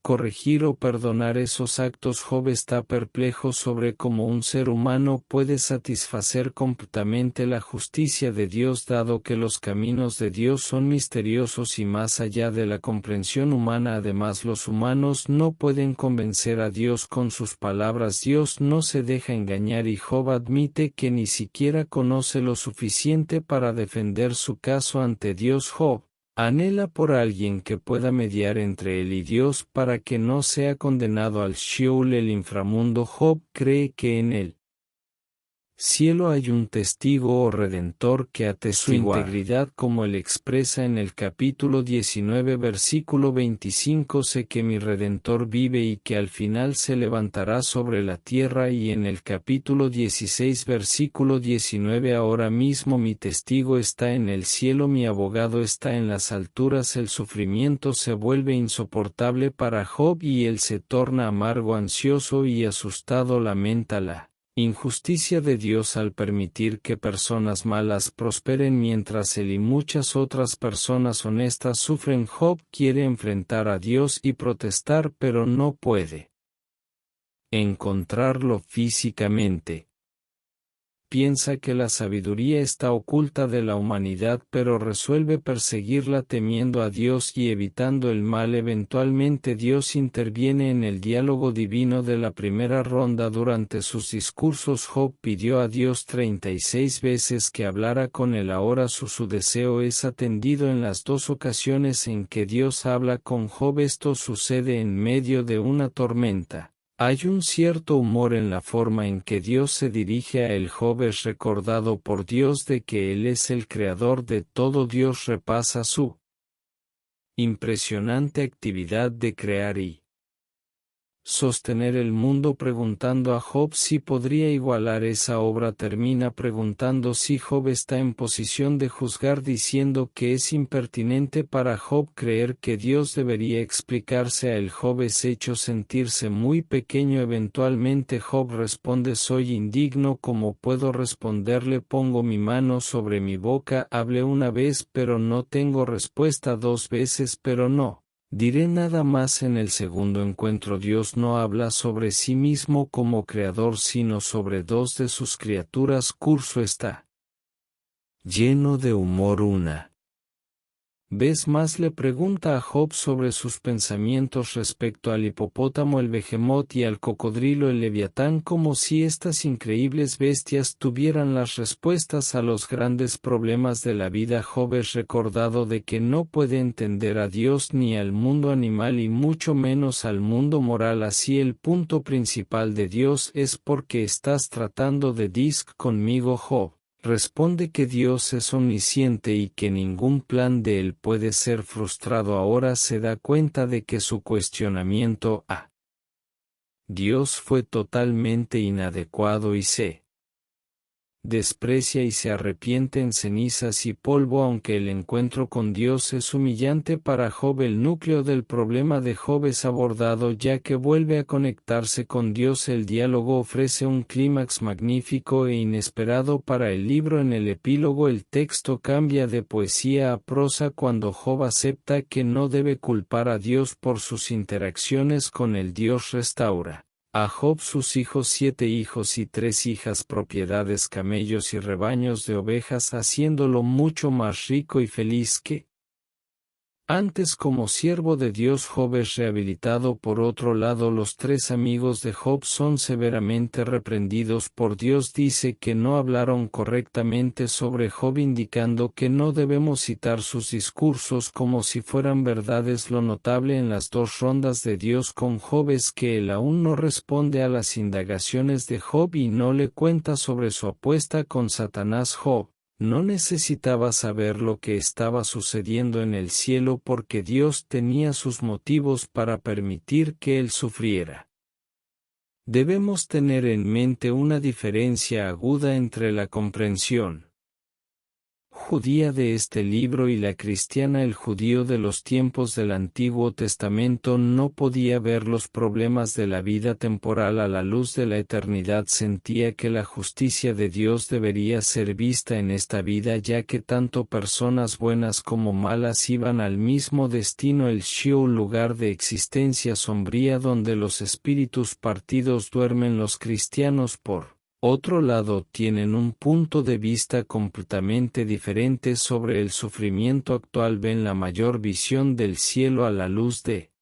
corregir o perdonar esos actos. Job está perplejo sobre cómo un ser humano puede satisfacer completamente la justicia de Dios, dado que los caminos de Dios son misteriosos y más allá de la comprensión humana. Además, los humanos no pueden convencer a Dios con sus palabras. Dios no se deja engañar y Job admite que ni siquiera conoce lo suficiente para defender su caso ante Dios. Job Anhela por alguien que pueda mediar entre él y Dios para que no sea condenado al Sheol, el inframundo. Job cree que en él cielo hay un testigo o redentor que atestigua su integridad, como él expresa en el capítulo 19 versículo 25: sé que mi redentor vive y que al final se levantará sobre la tierra. Y en el capítulo 16 versículo 19: ahora mismo mi testigo está en el cielo, mi abogado está en las alturas. El sufrimiento se vuelve insoportable para Job y él se torna amargo, ansioso y asustado. Lamenta la injusticia de Dios al permitir que personas malas prosperen mientras él y muchas otras personas honestas sufren. Job quiere enfrentar a Dios y protestar, pero no puede encontrarlo físicamente. Piensa que la sabiduría está oculta de la humanidad, pero resuelve perseguirla temiendo a Dios y evitando el mal. Eventualmente Dios interviene en el diálogo divino de la primera ronda. Durante sus discursos Job pidió a Dios 36 veces que hablara con él. Ahora su deseo es atendido en las dos ocasiones en que Dios habla con Job. Esto sucede en medio de una tormenta. Hay un cierto humor en la forma en que Dios se dirige a él. Job es recordado por Dios de que Él es el creador de todo. Dios repasa su impresionante actividad de crear y sostener el mundo, preguntando a Job si podría igualar esa obra. Termina preguntando si Job está en posición de juzgar, diciendo que es impertinente para Job creer que Dios debería explicarse a él. Job es hecho sentirse muy pequeño. Eventualmente Job responde: soy indigno, ¿cómo puedo responderle? Pongo mi mano sobre mi boca. Hablé una vez, pero no tengo respuesta; 2 veces, pero no diré nada más. En el segundo encuentro Dios no habla sobre sí mismo como creador, sino sobre 2 de sus criaturas. Curso está lleno de humor. Una vez más le pregunta a Job sobre sus pensamientos respecto al hipopótamo, el behemoth y al cocodrilo, el leviatán, como si estas increíbles bestias tuvieran las respuestas a los grandes problemas de la vida. Job es recordado de que no puede entender a Dios ni al mundo animal y mucho menos al mundo moral. Así el punto principal de Dios es: ¿por qué estás tratando de disc conmigo? Job responde que Dios es omnisciente y que ningún plan de él puede ser frustrado. Ahora se da cuenta de que su cuestionamiento a Dios fue totalmente inadecuado y se desprecia y se arrepiente en cenizas y polvo. Aunque el encuentro con Dios es humillante para Job, el núcleo del problema de Job es abordado ya que vuelve a conectarse con Dios. El diálogo ofrece un clímax magnífico e inesperado para el libro. En el epílogo el texto cambia de poesía a prosa cuando Job acepta que no debe culpar a Dios por sus interacciones con él. Dios restaura a Job sus hijos, 7 hijos y 3 hijas, propiedades, camellos y rebaños de ovejas, haciéndolo mucho más rico y feliz que antes. Como siervo de Dios, Job es rehabilitado. Por otro lado, los 3 amigos de Job son severamente reprendidos por Dios. Dice que no hablaron correctamente sobre Job, indicando que no debemos citar sus discursos como si fueran verdades. Lo notable en las 2 rondas de Dios con Job es que él aún no responde a las indagaciones de Job y no le cuenta sobre su apuesta con Satanás. Job no necesitaba saber lo que estaba sucediendo en el cielo porque Dios tenía sus motivos para permitir que él sufriera. Debemos tener en mente una diferencia aguda entre la comprensión judía de este libro y la cristiana. El judío de los tiempos del Antiguo Testamento no podía ver los problemas de la vida temporal a la luz de la eternidad. Sentía que la justicia de Dios debería ser vista en esta vida, ya que tanto personas buenas como malas iban al mismo destino, el Sheol, lugar de existencia sombría donde los espíritus partidos duermen. Los cristianos, por otro lado, tienen un punto de vista completamente diferente sobre el sufrimiento actual. Ven la mayor visión del cielo a la luz de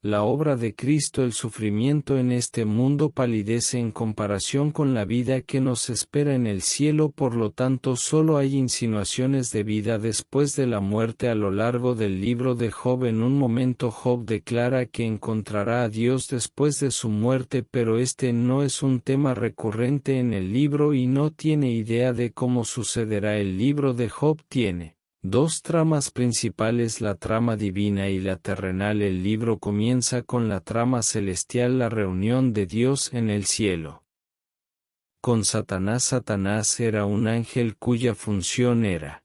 la obra de Cristo. El sufrimiento en este mundo palidece en comparación con la vida que nos espera en el cielo, por lo tanto solo hay insinuaciones de vida después de la muerte a lo largo del libro de Job. En un momento Job declara que encontrará a Dios después de su muerte, pero este no es un tema recurrente en el libro y no tiene idea de cómo sucederá. El libro de Job tiene dos tramas principales, la trama divina y la terrenal. El libro comienza con la trama celestial, la reunión de Dios en el cielo con Satanás. Satanás era un ángel cuya función era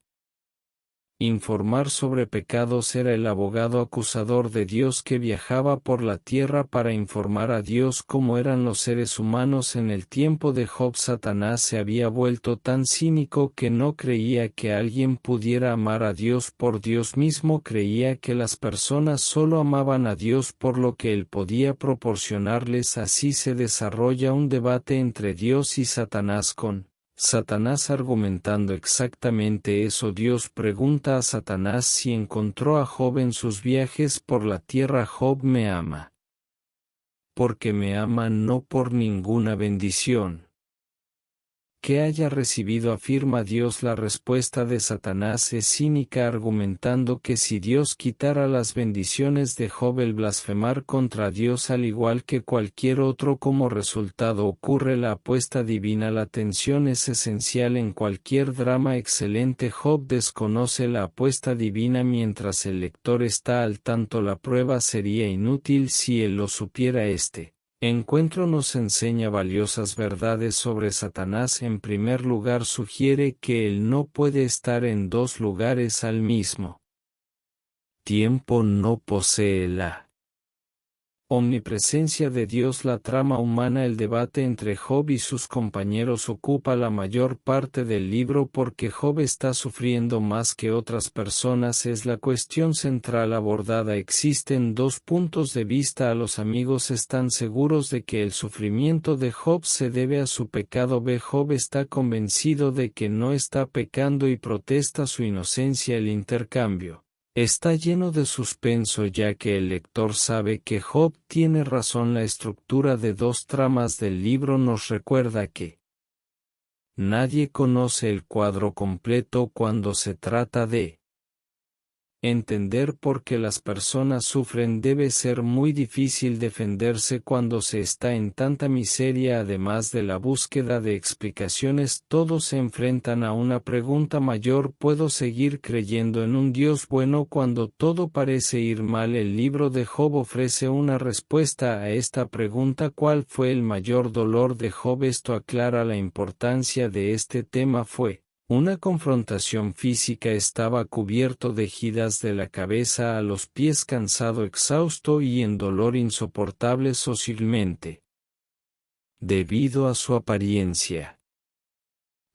informar sobre pecados. Era el abogado acusador de Dios que viajaba por la tierra para informar a Dios cómo eran los seres humanos en el tiempo de Job. Satanás se había vuelto tan cínico que no creía que alguien pudiera amar a Dios por Dios mismo. Creía que las personas solo amaban a Dios por lo que Él podía proporcionarles. Así se desarrolla un debate entre Dios y Satanás, con Satanás argumentando exactamente eso. Dios pregunta a Satanás si encontró a Job en sus viajes por la tierra. Job me ama porque me ama, no por ninguna bendición que haya recibido, afirma Dios. La respuesta de Satanás es cínica, argumentando que si Dios quitara las bendiciones de Job, el blasfemar contra Dios al igual que cualquier otro. Como resultado ocurre la apuesta divina. La tensión es esencial en cualquier drama excelente. Job desconoce la apuesta divina mientras el lector está al tanto. La prueba sería inútil si él lo supiera. Este encuentro nos enseña valiosas verdades sobre Satanás. En primer lugar, sugiere que él no puede estar en dos lugares al mismo tiempo. No posee la omnipresencia de Dios. La trama humana. El debate entre Job y sus compañeros ocupa la mayor parte del libro porque Job está sufriendo más que otras personas. Es la cuestión central abordada. Existen dos puntos de vista. Los amigos están seguros de que el sufrimiento de Job se debe a su pecado. Job está convencido de que no está pecando y protesta su inocencia. El intercambio está lleno de suspenso, ya que el lector sabe que Job tiene razón. La estructura de dos tramas del libro nos recuerda que nadie conoce el cuadro completo cuando se trata de entender por qué las personas sufren. Debe ser muy difícil defenderse cuando se está en tanta miseria. Además de la búsqueda de explicaciones, todos se enfrentan a una pregunta mayor: ¿puedo seguir creyendo en un Dios bueno cuando todo parece ir mal? El libro de Job ofrece una respuesta a esta pregunta. ¿Cuál fue el mayor dolor de Job? Esto aclara la importancia de este tema. Fue una confrontación física. Estaba cubierto de heridas de la cabeza a los pies, cansado, exhausto y en dolor insoportable socialmente, debido a su apariencia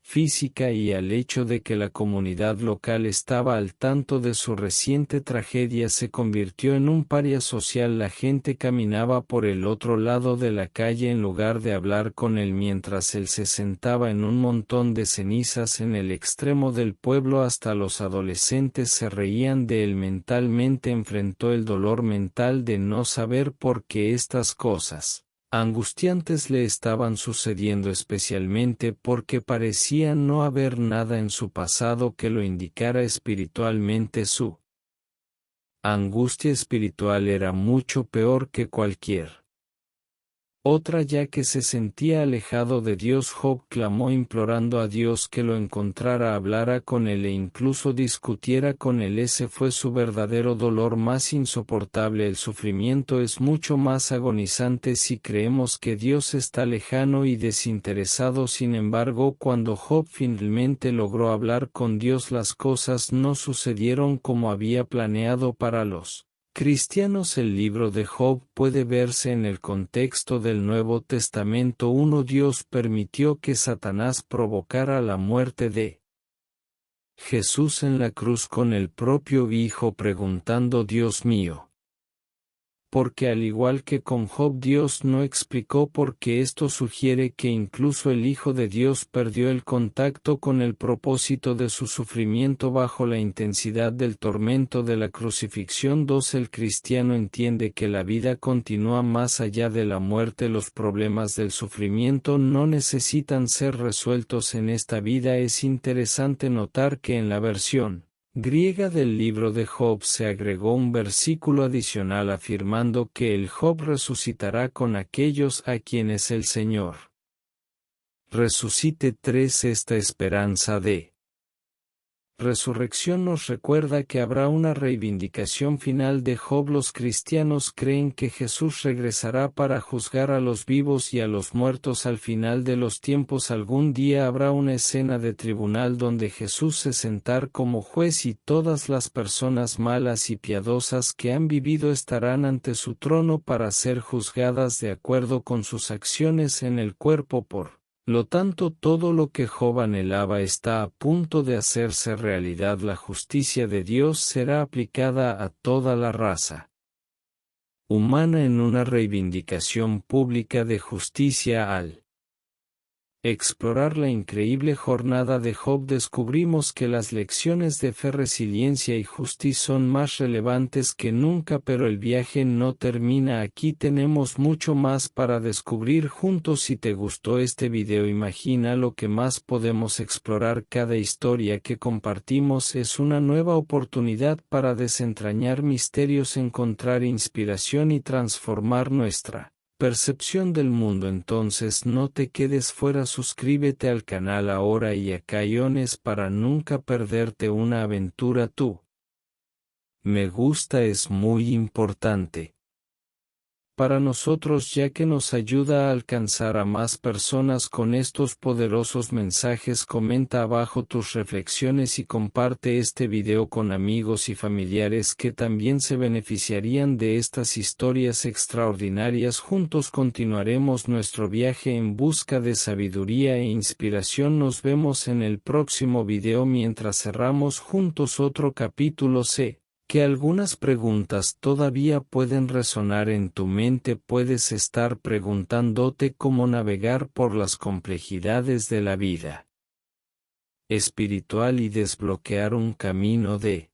física y al hecho de que la comunidad local estaba al tanto de su reciente tragedia. Se convirtió en un paria social. La gente caminaba por el otro lado de la calle en lugar de hablar con él mientras él se sentaba en un montón de cenizas en el extremo del pueblo. Hasta los adolescentes se reían de él. Mentalmente enfrentó el dolor mental de no saber por qué estas cosas angustiantes le estaban sucediendo, especialmente porque parecía no haber nada en su pasado que lo indicara espiritualmente. Su angustia espiritual era mucho peor que cualquier otra, ya que se sentía alejado de Dios. Job clamó implorando a Dios que lo encontrara, hablara con él e incluso discutiera con él. Ese fue su verdadero dolor más insoportable. El sufrimiento es mucho más agonizante si creemos que Dios está lejano y desinteresado. Sin embargo, cuando Job finalmente logró hablar con Dios, las cosas no sucedieron como había planeado para los cristianos. El libro de Job puede verse en el contexto del Nuevo Testamento. Dios permitió que Satanás provocara la muerte de Jesús en la cruz con el propio Hijo, preguntando: Dios mío, porque al igual que con Job Dios no explicó por qué esto sugiere que incluso el Hijo de Dios perdió el contacto con el propósito de su sufrimiento bajo la intensidad del tormento de la crucifixión. 2. El cristiano entiende que la vida continúa más allá de la muerte. Los problemas del sufrimiento no necesitan ser resueltos en esta vida. Es interesante notar que en la versión griega del libro de Job se agregó un versículo adicional afirmando que el Job resucitará con aquellos a quienes el Señor resucite. 3. Esta esperanza de resurrección nos recuerda que habrá una reivindicación final de Job. Los cristianos creen que Jesús regresará para juzgar a los vivos y a los muertos al final de los tiempos. Algún día habrá una escena de tribunal donde Jesús se sentará como juez y todas las personas malas y piadosas que han vivido estarán ante su trono para ser juzgadas de acuerdo con sus acciones en el cuerpo. Por lo tanto, todo lo que Job anhelaba está a punto de hacerse realidad. La justicia de Dios será aplicada a toda la raza humana en una reivindicación pública de justicia. Al explorar la increíble jornada de Job descubrimos que las lecciones de fe, resiliencia y justicia son más relevantes que nunca, pero el viaje no termina aquí. Tenemos mucho más para descubrir juntos. Si te gustó este video, imagina lo que más podemos explorar. Cada historia que compartimos es una nueva oportunidad para desentrañar misterios, encontrar inspiración y transformar nuestra percepción del mundo. Entonces no te quedes fuera, suscríbete al canal ahora y acá iones para nunca perderte una aventura. Tu me gusta es muy importante para nosotros, ya que nos ayuda a alcanzar a más personas con estos poderosos mensajes. Comenta abajo tus reflexiones y comparte este video con amigos y familiares que también se beneficiarían de estas historias extraordinarias. Juntos continuaremos nuestro viaje en busca de sabiduría e inspiración. Nos vemos en el próximo video. Mientras cerramos juntos otro capítulo, sé que algunas preguntas todavía pueden resonar en tu mente. Puedes estar preguntándote cómo navegar por las complejidades de la vida espiritual y desbloquear un camino de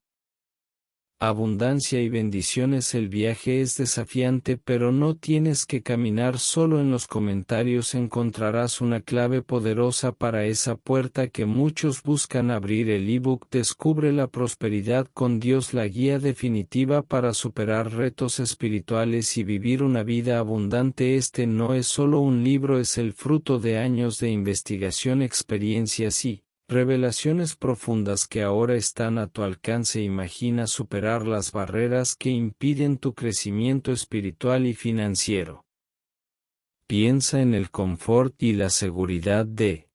abundancia y bendiciones. El viaje es desafiante, pero no tienes que caminar solo. En los comentarios encontrarás una clave poderosa para esa puerta que muchos buscan abrir. El ebook Descubre la prosperidad con Dios, la guía definitiva para superar retos espirituales y vivir una vida abundante. Este no es solo un libro, es el fruto de años de investigación, experiencias y revelaciones profundas que ahora están a tu alcance. Imagina superar las barreras que impiden tu crecimiento espiritual y financiero. Piensa en el confort y la seguridad de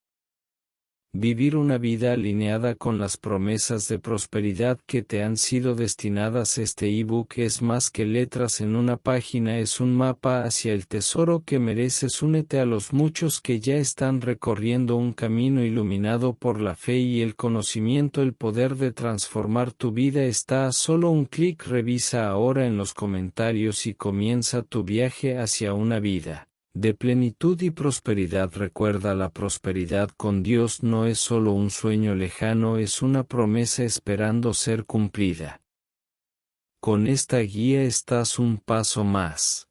vivir una vida alineada con las promesas de prosperidad que te han sido destinadas. Este ebook es más que letras en una página, es un mapa hacia el tesoro que mereces. Únete a los muchos que ya están recorriendo un camino iluminado por la fe y el conocimiento. El poder de transformar tu vida está a solo un clic. Revisa ahora en los comentarios y comienza tu viaje hacia una vida de plenitud y prosperidad. Recuerda, la prosperidad con Dios no es solo un sueño lejano, es una promesa esperando ser cumplida. Con esta guía estás un paso más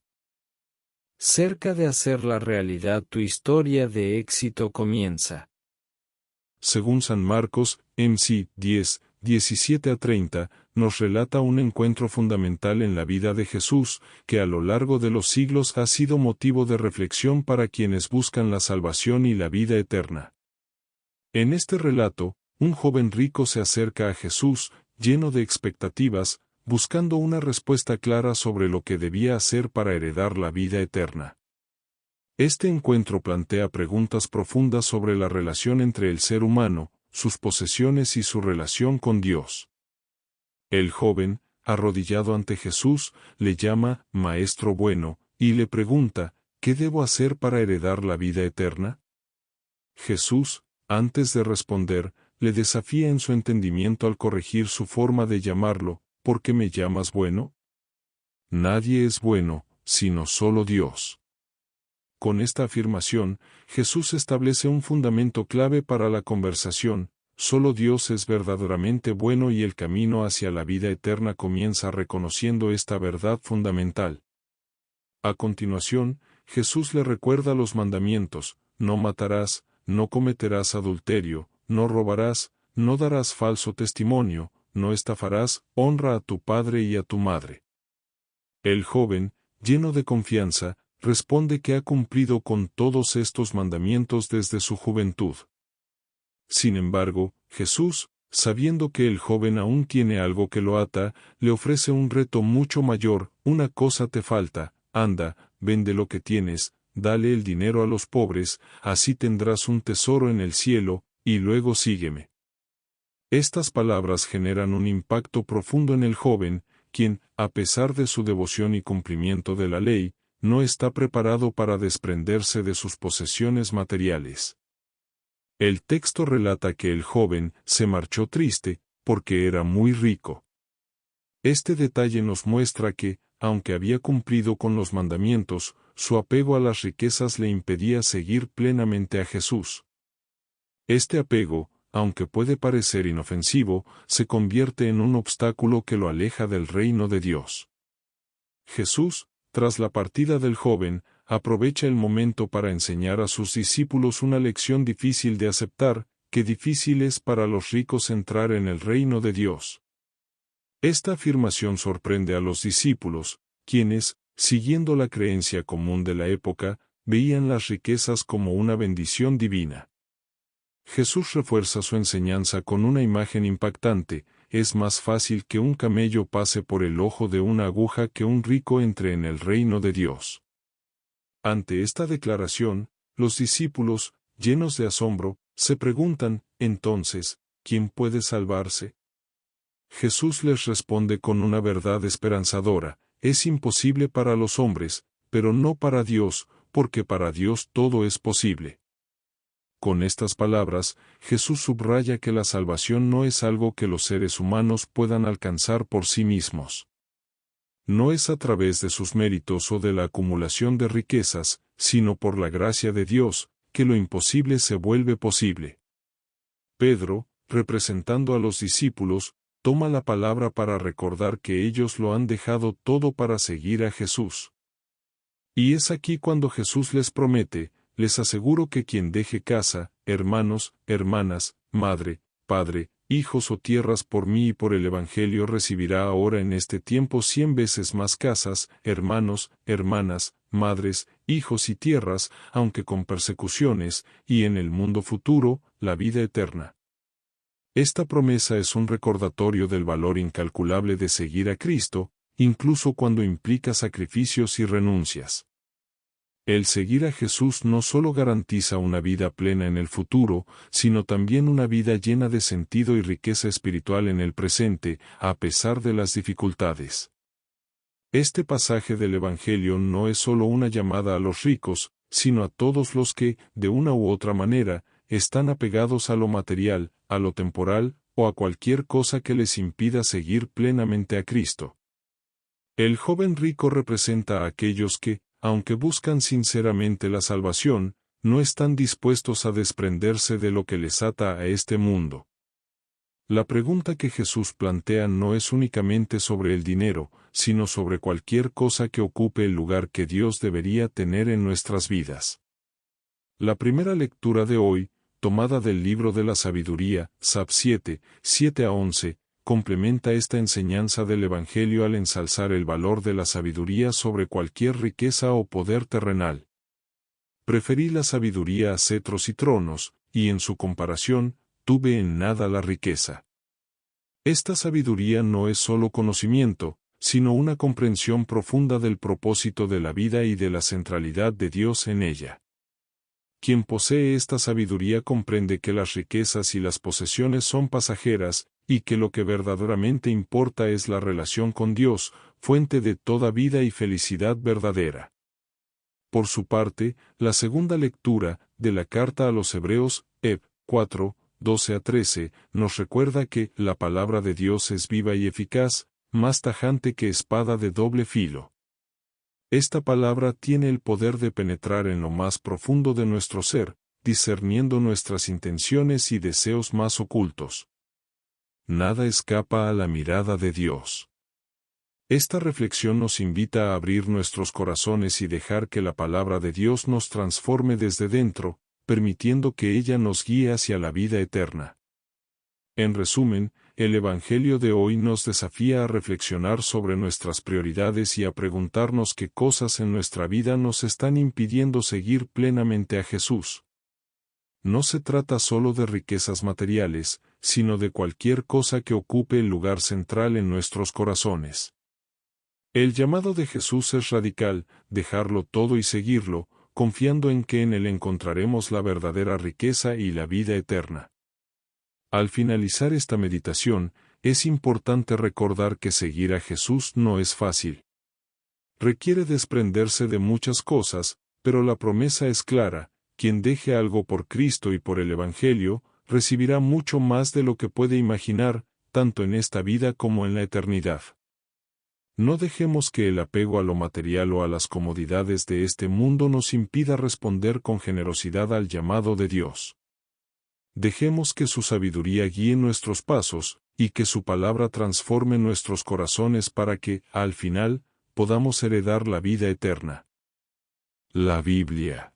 cerca de hacerla realidad. Tu historia de éxito comienza. Según San Marcos, MC 10, 17-30, nos relata un encuentro fundamental en la vida de Jesús, que a lo largo de los siglos ha sido motivo de reflexión para quienes buscan la salvación y la vida eterna. En este relato, un joven rico se acerca a Jesús, lleno de expectativas, buscando una respuesta clara sobre lo que debía hacer para heredar la vida eterna. Este encuentro plantea preguntas profundas sobre la relación entre el ser humano, sus posesiones y su relación con Dios. El joven, arrodillado ante Jesús, le llama Maestro bueno, y le pregunta, ¿qué debo hacer para heredar la vida eterna? Jesús, antes de responder, le desafía en su entendimiento al corregir su forma de llamarlo. ¿Por qué me llamas bueno? nadie es bueno, sino solo Dios. Con esta afirmación, Jesús establece un fundamento clave para la conversación: solo Dios es verdaderamente bueno, y el camino hacia la vida eterna comienza reconociendo esta verdad fundamental. A continuación, Jesús le recuerda los mandamientos: no matarás, no cometerás adulterio, no robarás, no darás falso testimonio, no estafarás, honra a tu padre y a tu madre. El joven, lleno de confianza, responde que ha cumplido con todos estos mandamientos desde su juventud. Sin embargo, Jesús, sabiendo que el joven aún tiene algo que lo ata, le ofrece un reto mucho mayor: una cosa te falta, anda, vende lo que tienes, dale el dinero a los pobres, así tendrás un tesoro en el cielo, y luego sígueme. Estas palabras generan un impacto profundo en el joven, quien, a pesar de su devoción y cumplimiento de la ley, no está preparado para desprenderse de sus posesiones materiales. El texto relata que el joven se marchó triste, porque era muy rico. Este detalle nos muestra que, aunque había cumplido con los mandamientos, su apego a las riquezas le impedía seguir plenamente a Jesús. Este apego, aunque puede parecer inofensivo, se convierte en un obstáculo que lo aleja del reino de Dios. Jesús, tras la partida del joven, aprovecha el momento para enseñar a sus discípulos una lección difícil de aceptar: que difícil es para los ricos entrar en el reino de Dios. Esta afirmación sorprende a los discípulos, quienes, siguiendo la creencia común de la época, veían las riquezas como una bendición divina. Jesús refuerza su enseñanza con una imagen impactante: es más fácil que un camello pase por el ojo de una aguja que un rico entre en el reino de Dios. Ante esta declaración, los discípulos, llenos de asombro, se preguntan: entonces, ¿quién puede salvarse? Jesús les responde con una verdad esperanzadora: es imposible para los hombres, pero no para Dios, porque para Dios todo es posible. Con estas palabras, Jesús subraya que la salvación no es algo que los seres humanos puedan alcanzar por sí mismos. No es a través de sus méritos o de la acumulación de riquezas, sino por la gracia de Dios, que lo imposible se vuelve posible. Pedro, representando a los discípulos, toma la palabra para recordar que ellos lo han dejado todo para seguir a Jesús. Y es aquí cuando Jesús les promete: les aseguro que quien deje casa, hermanos, hermanas, madre, padre, hijos o tierras por mí y por el Evangelio recibirá ahora en este tiempo 100 veces más casas, hermanos, hermanas, madres, hijos y tierras, aunque con persecuciones, y en el mundo futuro, la vida eterna. Esta promesa es un recordatorio del valor incalculable de seguir a Cristo, incluso cuando implica sacrificios y renuncias. El seguir a Jesús no solo garantiza una vida plena en el futuro, sino también una vida llena de sentido y riqueza espiritual en el presente, a pesar de las dificultades. Este pasaje del Evangelio no es solo una llamada a los ricos, sino a todos los que, de una u otra manera, están apegados a lo material, a lo temporal, o a cualquier cosa que les impida seguir plenamente a Cristo. El joven rico representa a aquellos que, aunque buscan sinceramente la salvación, no están dispuestos a desprenderse de lo que les ata a este mundo. La pregunta que Jesús plantea no es únicamente sobre el dinero, sino sobre cualquier cosa que ocupe el lugar que Dios debería tener en nuestras vidas. La primera lectura de hoy, tomada del libro de la sabiduría, Sab 7, 7-11, complementa esta enseñanza del Evangelio al ensalzar el valor de la sabiduría sobre cualquier riqueza o poder terrenal. Preferí la sabiduría a cetros y tronos, y en su comparación, tuve en nada la riqueza. Esta sabiduría no es solo conocimiento, sino una comprensión profunda del propósito de la vida y de la centralidad de Dios en ella. Quien posee esta sabiduría comprende que las riquezas y las posesiones son pasajeras, y que lo que verdaderamente importa es la relación con Dios, fuente de toda vida y felicidad verdadera. Por su parte, la segunda lectura, de la carta a los Hebreos, Heb. 4, 12-13, nos recuerda que la palabra de Dios es viva y eficaz, más tajante que espada de doble filo. Esta palabra tiene el poder de penetrar en lo más profundo de nuestro ser, discerniendo nuestras intenciones y deseos más ocultos. Nada escapa a la mirada de Dios. Esta reflexión nos invita a abrir nuestros corazones y dejar que la palabra de Dios nos transforme desde dentro, permitiendo que ella nos guíe hacia la vida eterna. En resumen, el Evangelio de hoy nos desafía a reflexionar sobre nuestras prioridades y a preguntarnos qué cosas en nuestra vida nos están impidiendo seguir plenamente a Jesús. No se trata solo de riquezas materiales, sino de cualquier cosa que ocupe el lugar central en nuestros corazones. El llamado de Jesús es radical: dejarlo todo y seguirlo, confiando en que en Él encontraremos la verdadera riqueza y la vida eterna. Al finalizar esta meditación, es importante recordar que seguir a Jesús no es fácil. Requiere desprenderse de muchas cosas, pero la promesa es clara: quien deje algo por Cristo y por el Evangelio, recibirá mucho más de lo que puede imaginar, tanto en esta vida como en la eternidad. No dejemos que el apego a lo material o a las comodidades de este mundo nos impida responder con generosidad al llamado de Dios. Dejemos que su sabiduría guíe nuestros pasos, y que su palabra transforme nuestros corazones para que, al final, podamos heredar la vida eterna. La Biblia.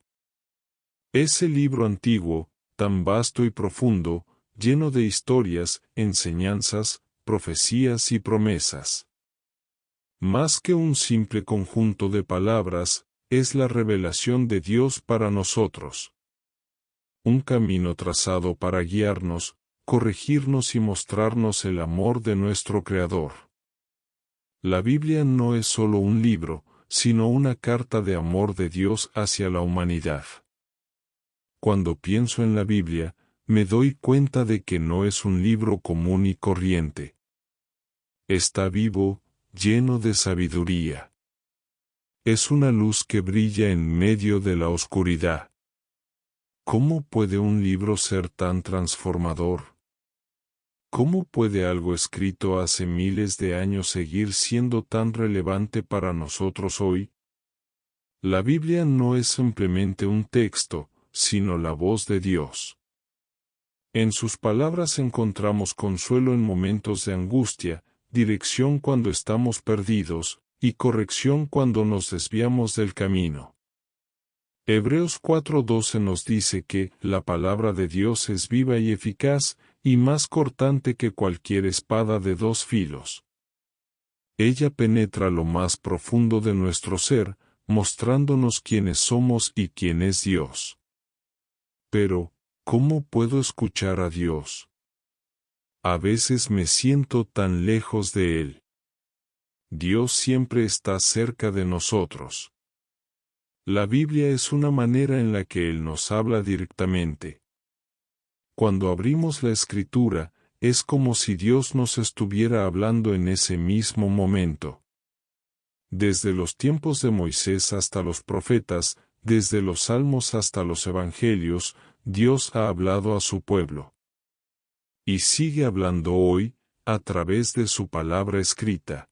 Ese libro antiguo, tan vasto y profundo, lleno de historias, enseñanzas, profecías y promesas. Más que un simple conjunto de palabras, es la revelación de Dios para nosotros. Un camino trazado para guiarnos, corregirnos y mostrarnos el amor de nuestro Creador. La Biblia no es solo un libro, sino una carta de amor de Dios hacia la humanidad. Cuando pienso en la Biblia, me doy cuenta de que no es un libro común y corriente. Está vivo, lleno de sabiduría. Es una luz que brilla en medio de la oscuridad. ¿Cómo puede un libro ser tan transformador? ¿Cómo puede algo escrito hace miles de años seguir siendo tan relevante para nosotros hoy? La Biblia no es simplemente un texto, sino la voz de Dios. En sus palabras encontramos consuelo en momentos de angustia, dirección cuando estamos perdidos, y corrección cuando nos desviamos del camino. Hebreos 4:12 nos dice que la palabra de Dios es viva y eficaz, y más cortante que cualquier espada de dos filos. Ella penetra lo más profundo de nuestro ser, mostrándonos quiénes somos y quién es Dios. Pero, ¿cómo puedo escuchar a Dios? A veces me siento tan lejos de Él. Dios siempre está cerca de nosotros. La Biblia es una manera en la que Él nos habla directamente. Cuando abrimos la Escritura, es como si Dios nos estuviera hablando en ese mismo momento. Desde los tiempos de Moisés hasta los profetas, desde los Salmos hasta los Evangelios, Dios ha hablado a su pueblo. Y sigue hablando hoy, a través de su palabra escrita.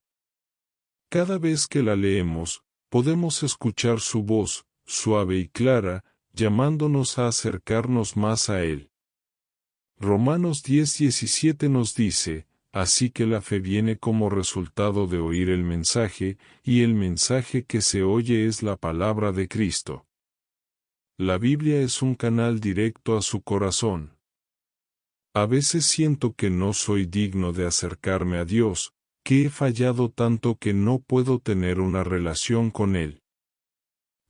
Cada vez que la leemos, podemos escuchar su voz, suave y clara, llamándonos a acercarnos más a Él. Romanos 10:17 nos dice: así que la fe viene como resultado de oír el mensaje, y el mensaje que se oye es la palabra de Cristo. La Biblia es un canal directo a su corazón. A veces siento que no soy digno de acercarme a Dios, que he fallado tanto que no puedo tener una relación con Él.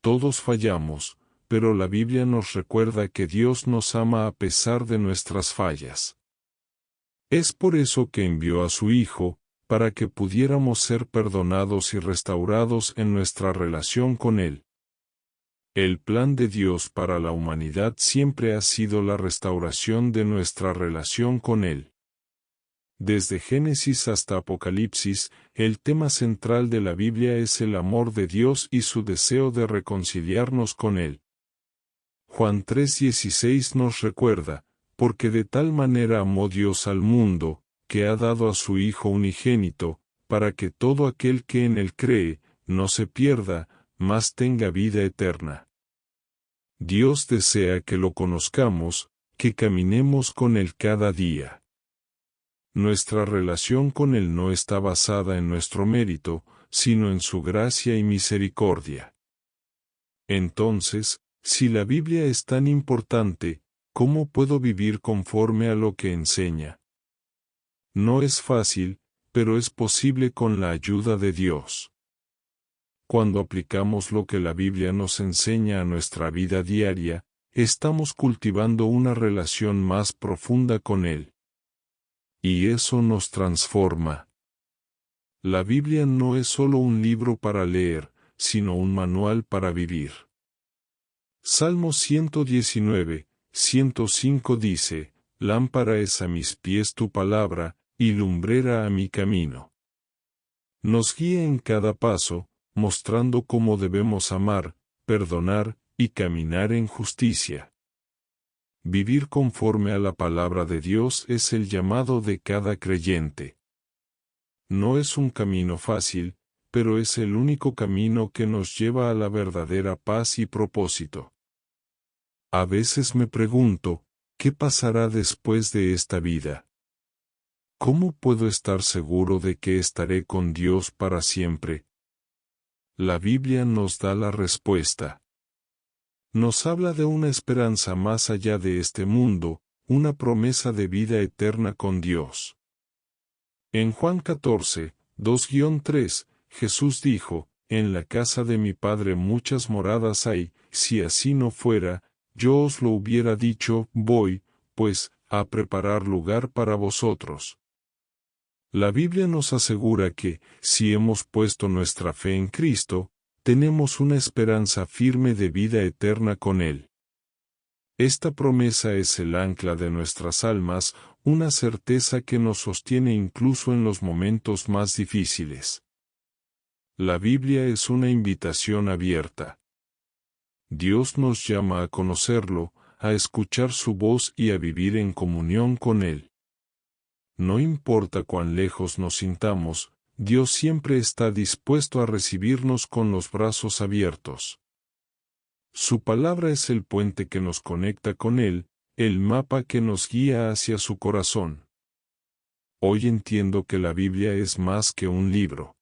Todos fallamos, pero la Biblia nos recuerda que Dios nos ama a pesar de nuestras fallas. Es por eso que envió a su Hijo, para que pudiéramos ser perdonados y restaurados en nuestra relación con Él. El plan de Dios para la humanidad siempre ha sido la restauración de nuestra relación con Él. Desde Génesis hasta Apocalipsis, el tema central de la Biblia es el amor de Dios y su deseo de reconciliarnos con Él. Juan 3:16 nos recuerda: porque de tal manera amó Dios al mundo, que ha dado a su Hijo unigénito, para que todo aquel que en él cree, no se pierda, mas tenga vida eterna. Dios desea que lo conozcamos, que caminemos con él cada día. Nuestra relación con él no está basada en nuestro mérito, sino en su gracia y misericordia. Entonces, si la Biblia es tan importante, ¿cómo puedo vivir conforme a lo que enseña? No es fácil, pero es posible con la ayuda de Dios. Cuando aplicamos lo que la Biblia nos enseña a nuestra vida diaria, estamos cultivando una relación más profunda con Él. Y eso nos transforma. La Biblia no es solo un libro para leer, sino un manual para vivir. Salmo 119, 105 dice, «Lámpara es a mis pies tu palabra, y lumbrera a mi camino». Nos guía en cada paso, mostrando cómo debemos amar, perdonar, y caminar en justicia. Vivir conforme a la palabra de Dios es el llamado de cada creyente. No es un camino fácil, pero es el único camino que nos lleva a la verdadera paz y propósito. A veces me pregunto, ¿qué pasará después de esta vida? ¿Cómo puedo estar seguro de que estaré con Dios para siempre? La Biblia nos da la respuesta. Nos habla de una esperanza más allá de este mundo, una promesa de vida eterna con Dios. En Juan 14, 2-3, Jesús dijo, «En la casa de mi Padre muchas moradas hay, si así no fuera, yo os lo hubiera dicho, voy, pues, a preparar lugar para vosotros». La Biblia nos asegura que, si hemos puesto nuestra fe en Cristo, tenemos una esperanza firme de vida eterna con Él. Esta promesa es el ancla de nuestras almas, una certeza que nos sostiene incluso en los momentos más difíciles. La Biblia es una invitación abierta. Dios nos llama a conocerlo, a escuchar su voz y a vivir en comunión con Él. No importa cuán lejos nos sintamos, Dios siempre está dispuesto a recibirnos con los brazos abiertos. Su palabra es el puente que nos conecta con Él, el mapa que nos guía hacia su corazón. Hoy entiendo que la Biblia es más que un libro.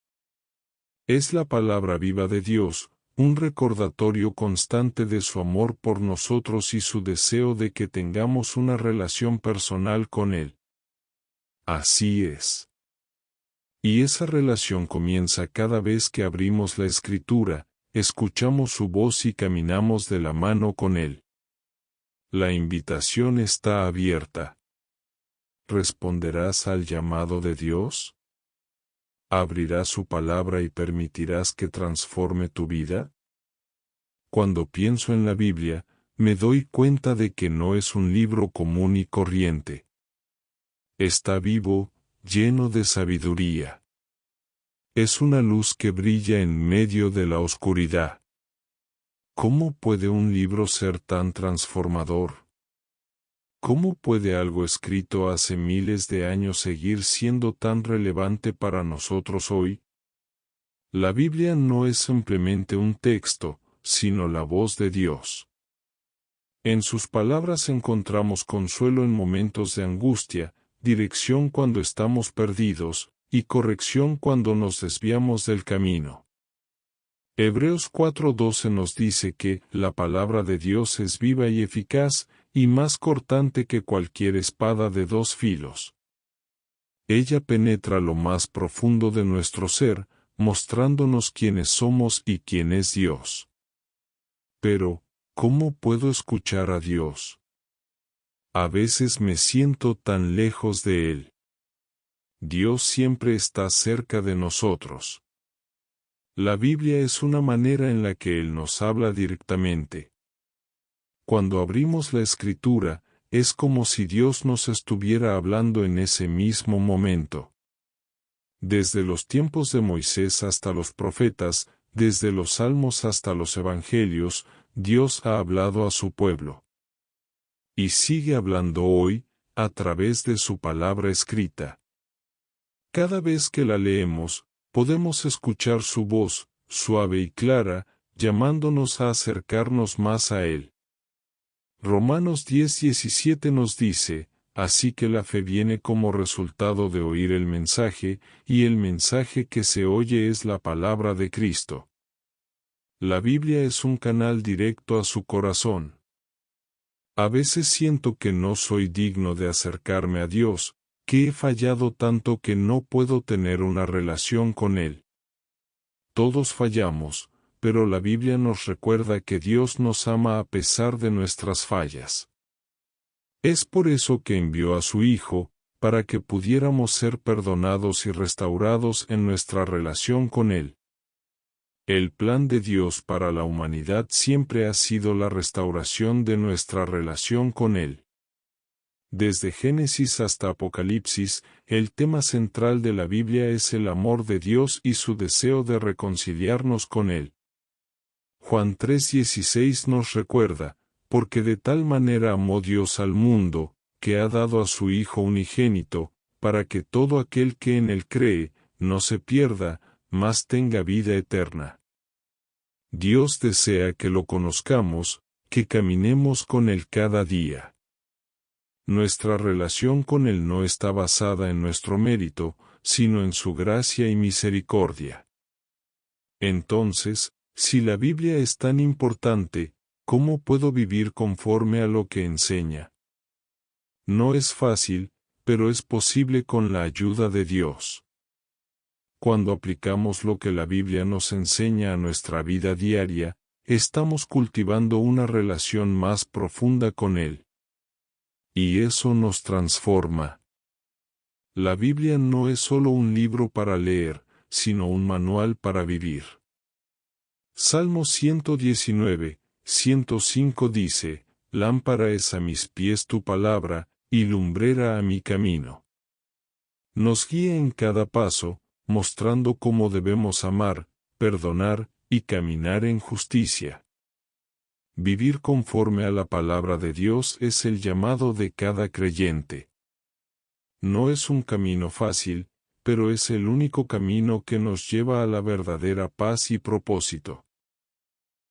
Es la palabra viva de Dios, un recordatorio constante de su amor por nosotros y su deseo de que tengamos una relación personal con Él. Así es. Y esa relación comienza cada vez que abrimos la Escritura, escuchamos su voz y caminamos de la mano con Él. La invitación está abierta. ¿Responderás al llamado de Dios? ¿Abrirás su palabra y permitirás que transforme tu vida? Cuando pienso en la Biblia, me doy cuenta de que no es un libro común y corriente. Está vivo, lleno de sabiduría. Es una luz que brilla en medio de la oscuridad. ¿Cómo puede un libro ser tan transformador? ¿Cómo puede algo escrito hace miles de años seguir siendo tan relevante para nosotros hoy? La Biblia no es simplemente un texto, sino la voz de Dios. En sus palabras encontramos consuelo en momentos de angustia, dirección cuando estamos perdidos, y corrección cuando nos desviamos del camino. Hebreos 4:12 nos dice que la palabra de Dios es viva y eficaz, y más cortante que cualquier espada de dos filos. Ella penetra lo más profundo de nuestro ser, mostrándonos quiénes somos y quién es Dios. Pero, ¿cómo puedo escuchar a Dios? A veces me siento tan lejos de Él. Dios siempre está cerca de nosotros. La Biblia es una manera en la que Él nos habla directamente. Cuando abrimos la Escritura, es como si Dios nos estuviera hablando en ese mismo momento. Desde los tiempos de Moisés hasta los profetas, desde los Salmos hasta los Evangelios, Dios ha hablado a su pueblo. Y sigue hablando hoy, a través de su palabra escrita. Cada vez que la leemos, podemos escuchar su voz, suave y clara, llamándonos a acercarnos más a Él. Romanos 10:17 nos dice, así que la fe viene como resultado de oír el mensaje, y el mensaje que se oye es la palabra de Cristo. La Biblia es un canal directo a su corazón. A veces siento que no soy digno de acercarme a Dios, que he fallado tanto que no puedo tener una relación con Él. Todos fallamos, pero la Biblia nos recuerda que Dios nos ama a pesar de nuestras fallas. Es por eso que envió a su Hijo, para que pudiéramos ser perdonados y restaurados en nuestra relación con Él. El plan de Dios para la humanidad siempre ha sido la restauración de nuestra relación con Él. Desde Génesis hasta Apocalipsis, el tema central de la Biblia es el amor de Dios y su deseo de reconciliarnos con Él. Juan 3:16 nos recuerda, porque de tal manera amó Dios al mundo, que ha dado a su Hijo unigénito, para que todo aquel que en Él cree, no se pierda, mas tenga vida eterna. Dios desea que lo conozcamos, que caminemos con Él cada día. Nuestra relación con Él no está basada en nuestro mérito, sino en su gracia y misericordia. Entonces, si la Biblia es tan importante, ¿cómo puedo vivir conforme a lo que enseña? No es fácil, pero es posible con la ayuda de Dios. Cuando aplicamos lo que la Biblia nos enseña a nuestra vida diaria, estamos cultivando una relación más profunda con Él. Y eso nos transforma. La Biblia no es solo un libro para leer, sino un manual para vivir. Salmo 119, 105 dice, lámpara es a mis pies tu palabra, y lumbrera a mi camino. Nos guía en cada paso, mostrando cómo debemos amar, perdonar, y caminar en justicia. Vivir conforme a la palabra de Dios es el llamado de cada creyente. No es un camino fácil, pero es el único camino que nos lleva a la verdadera paz y propósito.